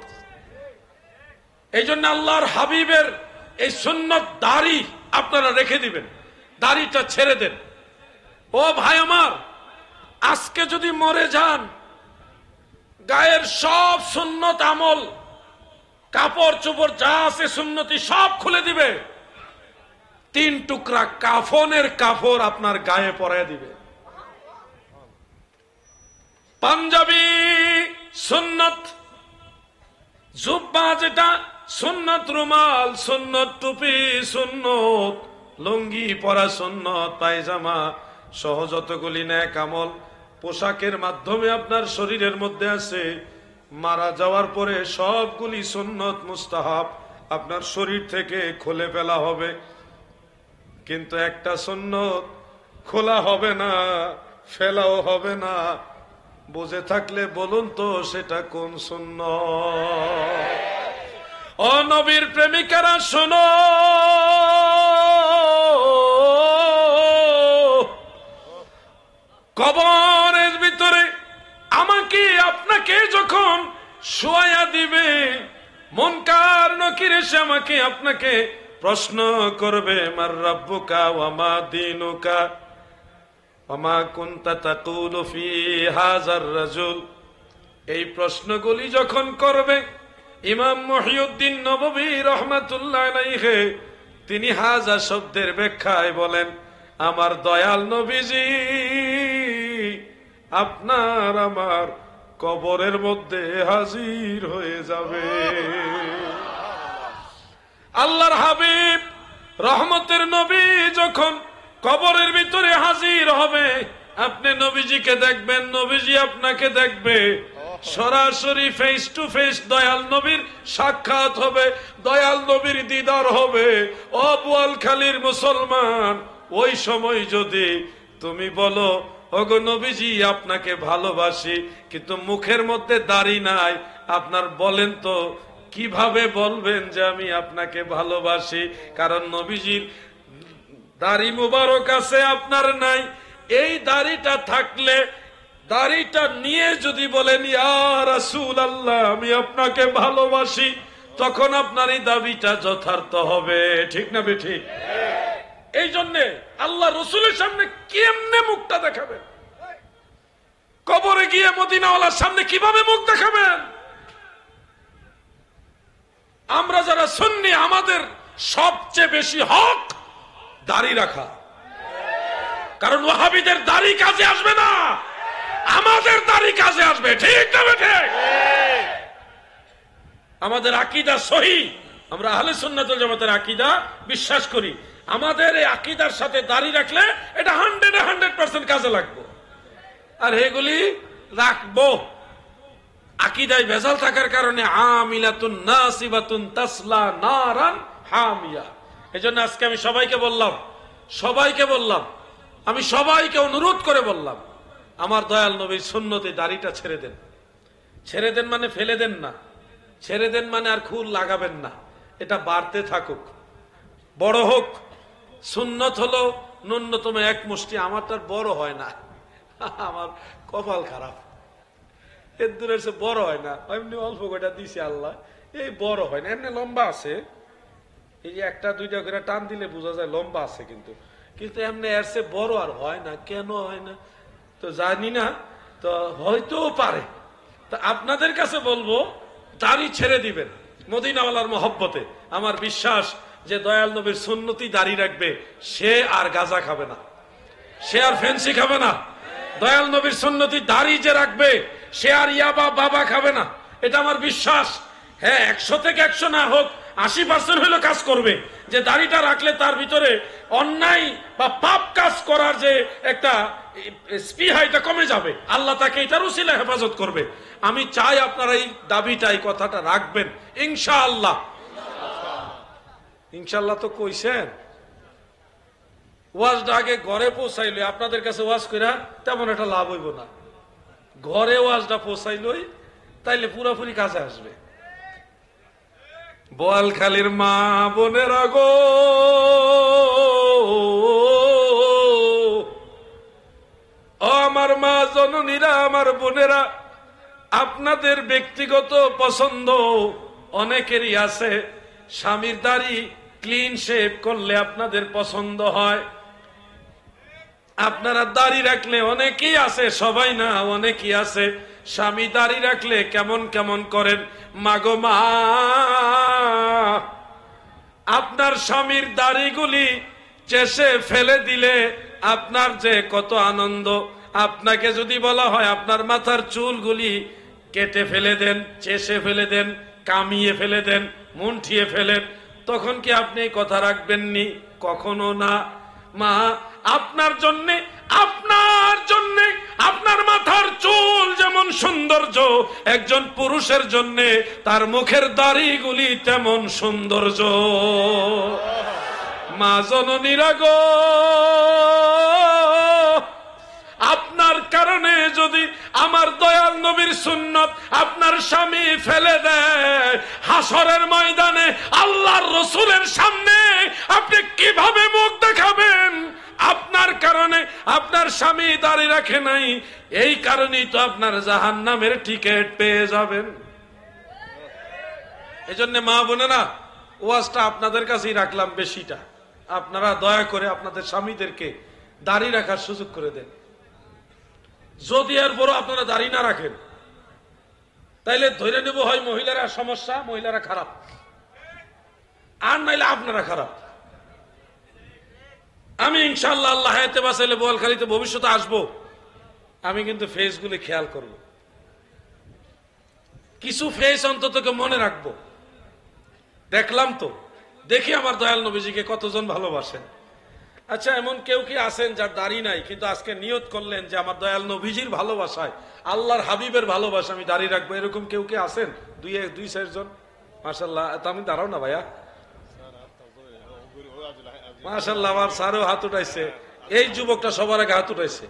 Speaker 1: এই জন্য আল্লাহর হাবিবের এই সুন্নত দাড়ি আপনারা রেখে দিবেন, দাড়িটা ছেড়ে দেন। ও ভাই আমার, আজকে যদি মরে যান, গায়ের সব সুন্নত আমল, কাপড় চোপড় যা আছে সুন্নতি সব খুলে দিবে, 3 টুকরা কাফনের কাপড় আপনার গায়ে পরায় দিবে। পাঞ্জাবি সুন্নত, জুব্বা যেটা সুন্নত, রুমাল সুন্নত, টুপি সুন্নত, লুঙ্গি পরা সুন্নত, পায়জামা সহ যতগুলি নেক আমল পোশাকের মাধ্যমে আপনার শরীরের মধ্যে আছে, মারা যাওয়ার পরে সবগুলি সুন্নত মুস্তাহাব আপনার শরীর থেকে খুলে ফেলা হবে, কিন্তু একটা সুন্নত খোলা হবে না, ফেলাও হবে না। বুঝে থাকলে বলুন তো সেটা কোন সুন্নত? ও নবীর প্রেমিকারা শোনো, কবরের ভিতরে আমাকে আপনাকে যখন শোয়া দিবে, মুনকার নাকির এসে আমাকে আপনাকে প্রশ্ন করবে, মার রাব্বুকা ওয়া মা দীনুকা ওয়া মা কুনতা তাকুলু ফি হাযার রাজুল। এই প্রশ্নগুলি যখন করবে, ইমাম মুহইয়ুদ্দিন নববী রাহমাতুল্লাহ আলাইহি তিনি হাযা শব্দের ব্যাখ্যায় বলেন, আমার দয়াল নবীজি আপনার আমার কবরের মধ্যে হাজির হয়ে যাবে। আল্লাহর হাবিব রহমতের নবী যখন কবরের ভিতরে হাজির হবে, আপনি নবীজিকে দেখবেন, নবীজি আপনাকে দেখবে, সরাসরি ফেস টু ফেস দয়াল নবীর সাক্ষাৎ হবে, দয়াল নবীর দিদার হবে। ও বোয়ালখালীর মুসলমান, ওই সময় যদি তুমি বলো, ওগো নবীজি আপনাকে ভালোবাসি, কিন্তু মুখের মধ্যে দাড়ি নাই, আপনার বলেন তো কিভাবে বলবেন যে আমি আপনাকে ভালোবাসি? কারণ নবীজির দাড়ি মুবারক আছে, আপনার নাই। এই দাড়িটা থাকলে, দাড়িটা নিয়ে যদি বলেন ইয়া রাসূলুল্লাহ আমি আপনাকে ভালোবাসি, তখন আপনার এই দাবিটা যথার্থ হবে। ঠিক না বেঠিক? এই জন্যে আল্লাহ রসুলের সামনে কেমনে মুখটা দেখাবেন? কবরে গিয়ে মদিনাওয়ালার সামনে কিভাবে মুখ দেখাবেন? আমরা যারা সুন্নি, আমাদের সবচেয়ে বেশি হক দাড়ি রাখা, কারণ ওয়াহাবিদের দাড়ি কাজে আসবে না, আমাদের দাড়ি কাজে আসবে। ঠিক না বেঠিক? আমাদের আকীদা সহিহ, আমরা আহলে সুন্নাত ওয়াল জামাতের আকীদা বিশ্বাস করি। আমাদের এই আকীদার সাথে দাড়ি রাখলে এটা 100% কাজে লাগবে। আর এগুলি রাখবো আকীদায় ভেজাল থাকার কারণে, আমিলাতুন নাসিবাতুন তাসলা নারান হামিয়া। এজন্য আজকে আমি সবাইকে বললাম, আমি সবাইকে অনুরোধ করে বললাম, আমার দয়াল নবীর সুন্নতে দাড়িটা ছেড়ে দেন। ছেড়ে দেন মানে ফেলে দেন না, ছেড়ে দেন মানে আর খুল লাগাবেন না, এটা বাড়তে থাকুক, বড় হোক। সুন্নত হলো ন্যূনতম এক মুষ্টি, আমার তার বড় হয় না, আমার কপাল খারাপ, এর দূরের সে বড় হয় না, এমনি অল্প কয়টা দিছে আল্লাহ, এই বড় হয় না। এমনি লম্বা আছে, এই যে একটা দুইটা করে টান দিলে বোঝা যায় লম্বা আছে, কিন্তু কিন্তু এমনি এর সে বড় আর হয় না। কেন হয় না তো জানি না, তো হয়তো পারে। তা আপনাদের কাছে বলবো, দাড়ি ছেড়ে দিবেন মদিনাওয়ালার মহব্বতে। আমার বিশ্বাস যে দয়াল নবীর সুন্নতি দাড়ি রাখবে, সে আর গাঁজা খাবে না, সে আর ফেন্সি খাবে না। দয়াল নবীর সুন্নতি দাড়ি যে রাখবে, সে আর ইয়াবা বাবা খাবে না, এটা আমার বিশ্বাস। হ্যাঁ, 100 থেকে 100 না হোক, 80% হইলো কাজ করবে, যে দাড়িটা রাখলে তার ভিতরে অন্যায় বা পাপ কাজ করার যে একটা স্পৃহা, এটা কমে যাবে। আল্লাহ তাকে এটার উসিলায় হেফাজত করবে। আমি চাই আপনারা এই দাবিটা, এই কথাটা রাখবেন ইনশাআল্লাহ। ইনশাআল্লাহ তো কইছেন, ওয়াজটা আগে ঘরে পৌঁছাইলে, আপনাদের কাছে ওয়াজ কইরা তেমন একটা লাভ হইব না। ঘরে ওয়াজটা পৌঁছাইলই, তাইলে পুরোপুরি কাজে আসবে। বোয়ালখালীর মা বোনেরা গো, আমার মা জননীরা, আমার বোনেরা, আপনাদের ব্যক্তিগত পছন্দ অনেকেরই আছে। স্বামীর দাড়ি ক্লিন শেভ করলে আপনাদের পছন্দ হয়, আপনারা দাড়ি রাখলে অনেকেই আছে, সবাই না, অনেকেই আছে স্বামী দাড়ি রাখলে কেমন কেমন করেন। মাগো মা, আপনার স্বামীর দাড়িগুলি চেষে ফেলে দিলে আপনার যে কত আনন্দ। আপনাকে যদি বলা হয় আপনার মাথার চুলগুলি কেটে ফেলে দেন, চেষে ফেলে দেন, কামিয়ে ফেলে দেন, মুন্ঠিয়ে ফেলেন, তখন কি আপনি এই কথা রাখবেননি? কখনো না। মা, আপনার জন্যে আপনার সৌন্দর্য, একজন পুরুষের জন্য তার মুখের দাড়িগুলি তেমন সৌন্দর্য। মা জননীরা গো, আপনার কারণে যদি আমার দয়াল নবীর সুন্নত আপনার স্বামী ফেলে দেয়, হাসরের ময়দানে আল্লাহর রসুলের সামনে আপনি কিভাবে মুখ দেখাবেন? আপনার কারণে আপনার স্বামী দাঁড়িয়ে রাখে নাই, এই কারণেই তো আপনার জাহান্নামের টিকিট পেয়ে যাবেন। এজন্য মা বোনেরা, ওয়াজটা আপনাদের কাছেই রাখলাম বেশিটা। আপনারা দয়া করে আপনাদের স্বামীদেরকে দাড়ি রাখার সুযোগ করে দেন। যদি এরপরও আপনারা দাড়ি না রাখেন, তাইলে ধরে নেব হয় মহিলারা সমস্যা, মহিলারা খারাপ, আর নাইলে আপনারা খারাপ। আমি ইনশাআল্লাহ আল্লাহ হায়াতে বাঁচাইলে বোয়ালখালীতে ভবিষ্যতে আসবো, আমি কিন্তু ফেসগুলি খেয়াল করব, কিছু ফেস অন্ততকে মনে রাখবো। দেখলাম তো, দেখি আমার দয়াল নবীজিকে কতজন ভালোবাসেন। আচ্ছা, এমন কেউ কি আছেন যার দাড়ি নাই, কিন্তু আজকে নিয়ত করলেন যে আমার দয়াল নবীজির ভালোবাসায়, আল্লাহর হাবিবের ভালোবাসা আমি দাড়ি রাখবো, এরকম কেউ কি আছেন? দুই চারজন, মাশাআল্লাহ। তা আমি দাঁড়াও না ভাইয়া, মাশাআল্লাহ। আমার স্যারও হাত উঠাইছে, এই যুবকটা সবার আগে হাত উঠাইছে,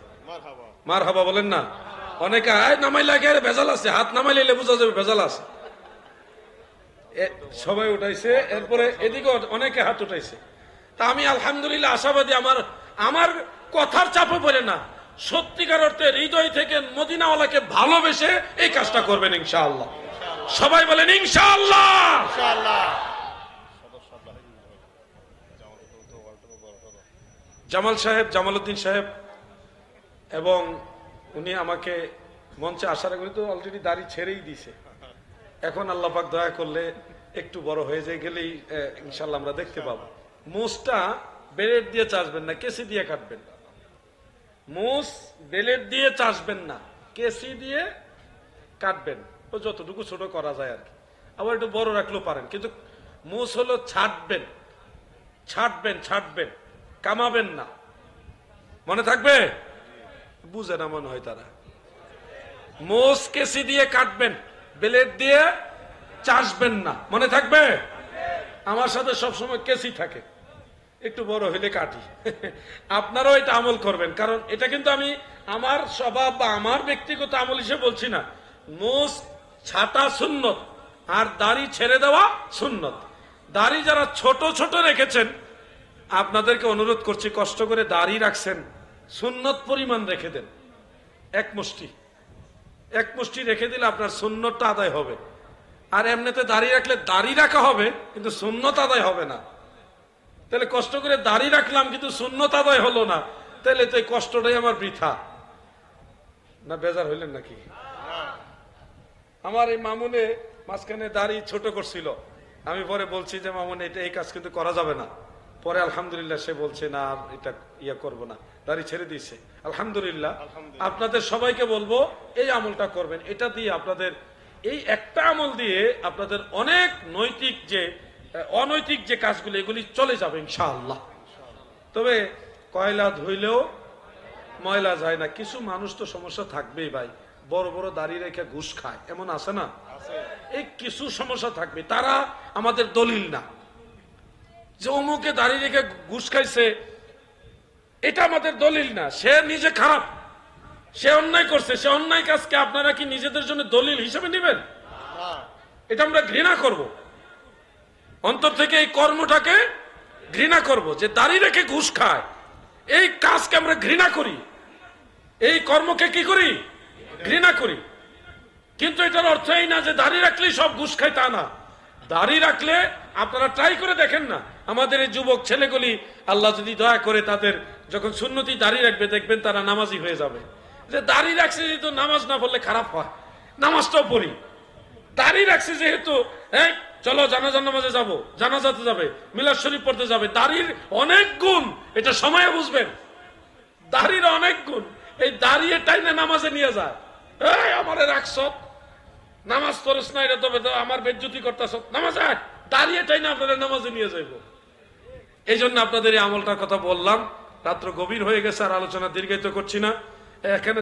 Speaker 1: মারহাবা বলেন না। অনেকে নামাইলে আগে ভেজাল আছে, হাত নামাইলে বোঝা যাবে ভেজাল আছে। সবাই উঠাইছে, এরপরে এদিকে অনেকে হাত উঠাইছে। তা আমি আলহামদুলিল্লাহ আশাবাদী, আমার কথার চাপে পড়ে না, সত্যিকার অর্থে হৃদয় থেকে মদিনাওয়ালাকে ভালোবেসে এই কাজটা করবেন ইনশাআল্লাহ। সবাই বলেন ইনশাআল্লাহ। জামাল সাহেব, জামালউদ্দিন সাহেব, এবং উনি আমাকে মঞ্চে আসার আগে তো অলরেডি দাড়ি ছেড়েই দিছে। এখন আল্লাহ পাক দয়া করলে একটু বড় হয়ে যায়, গেলেই ইনশাআল্লাহ আমরা দেখতে পাবো। মুছটা বেলেট দিয়ে চাষবেন না, কেসি দিয়ে কাটবেন। মুছ বেলেট দিয়ে চাষবেন না, কেসি দিয়ে কাটবেন, ও যতটুকু ছোট করা যায় আর কি। আবার একটু বড় রাখলেও পারেন, কিন্তু মুছ হলো ছাটবেন, ছাটবেন, ছাটবেন, কামাবেন না। মনে থাকবে? বুঝে না মনে হয় তারা। মুছ কেসি দিয়ে কাটবেন, বেলেট দিয়ে চাষবেন না, মনে থাকবে? আমার সাথে সবসময় কেসি থাকে, একটু বড় হইলে কাটি। আপনারাও এটা আমল করবেন, কারণ এটা কিন্তু আমি আমার স্বভাব বা আমার ব্যক্তিগত আমল হিসেবে বলছি না। মুছ ছাটা সুন্নত, আর দাড়ি ছেড়ে দেওয়া সুন্নত। দাড়ি যারা ছোট ছোট রেখেছেন, আপনাদেরকে অনুরোধ করছি, কষ্ট করে দাড়ি রাখছেন, সুন্নত পরিমাণ রেখে দেন। এক মুষ্টি রেখে দিলে আপনার সুন্নতটা আদায় হবে। আর এমনিতে দাড়ি রাখলে দাড়ি রাখা হবে, কিন্তু সুন্নত আদায় হবে না। তাহলে কষ্ট করে দাড়ি রাখলাম, কিন্তু সুন্নত আদায় হলো না, তাহলে তো এই কষ্টটাই আমার বৃথা। না বেজার হইলেন নাকি? আমার এই মামুনে মাঝখানে দাড়ি ছোট করছিল, আমি পরে বলছি যে মামুনে এটা এই কাজ কিন্তু করা যাবে না। পরে আলহামদুলিল্লাহ সে বলছে না, আর এটা করবো না, দাড়ি ছেড়ে দিয়েছে। আলহামদুলিল্লাহ। আপনাদের সবাইকে বলবো এই আমলটা করবেন। এটা দিয়ে আপনাদের, এই একটা আমল দিয়ে আপনাদের অনেক নৈতিক যে অনৈতিক যে কাজগুলি, এগুলি চলে যাবে ইনশাআল্লাহ। তবে কয়লা ধুইলেও ময়লা যায় না। কিছু মানুষ তো সমস্যা থাকবেই ভাই, বড় বড় দাড়ি রেখে ঘুষ খায়, এমন আছে না? এই কিছু সমস্যা থাকবে, তারা আমাদের দলিল না যে অমুকে দাড়ি রেখে ঘুষ খাইছে, এটা আমাদের দলিল না। সে নিজে খারাপ, সে অন্যায় করছে, সে অন্যায় কাজকে আপনারা কি নিজেদের জন্য দলিল হিসেবে নেবেন? এটা আমরা ঘৃণা করব, অন্তর থেকে এই কর্মটাকে ঘৃণা করব। যে দাড়ি রেখে ঘুষ খায়, এই কাজকে আমরা ঘৃণা করি, এই কর্মকে কি করি? ঘৃণা করি। কিন্তু এটার অর্থ এই না যে দাড়ি রাখলেই সব ঘুষ খায়, তা না। দাড়ি রাখলে আপনারা ট্রাই করে দেখেন না, আমাদের এই যুবক ছেলেগুলি আল্লাহ যদি দয়া করে তাদের যখন সুন্নতি দাড়ি রাখবে, দেখবেন তারা নামাজি হয়ে যাবে। যে দাড়ি রাখছে যেহেতু, নামাজ না পড়লে খারাপ হয়, নামাজটাও পড়ি। দাড়ি রাখছে যেহেতু, চলো জানাজার নামাজে যাবো, জানাজাতে যাবে, মিলাদ শরীফ পড়তে যাবে। দাড়ির অনেক গুণ, এটা সময়ে বুঝবেন। দাড়ির অনেক গুণ, এই দাঁড়িয়ে টাইনে নামাজে নিয়ে যায়। আমারে রাখছ, নামাজ পড়ছ না, এটা তবে আমার বেজ্জতি করতেছ, নামাজ দাঁড়িয়ে টাইনে আপনারা নামাজে নিয়ে যাইব। এই জন্য আপনাদের এই আমলটার কথা বললাম। রাত্র গভীর হয়ে গেছে, আর আলোচনা দীর্ঘায়িত করছি না। এখানে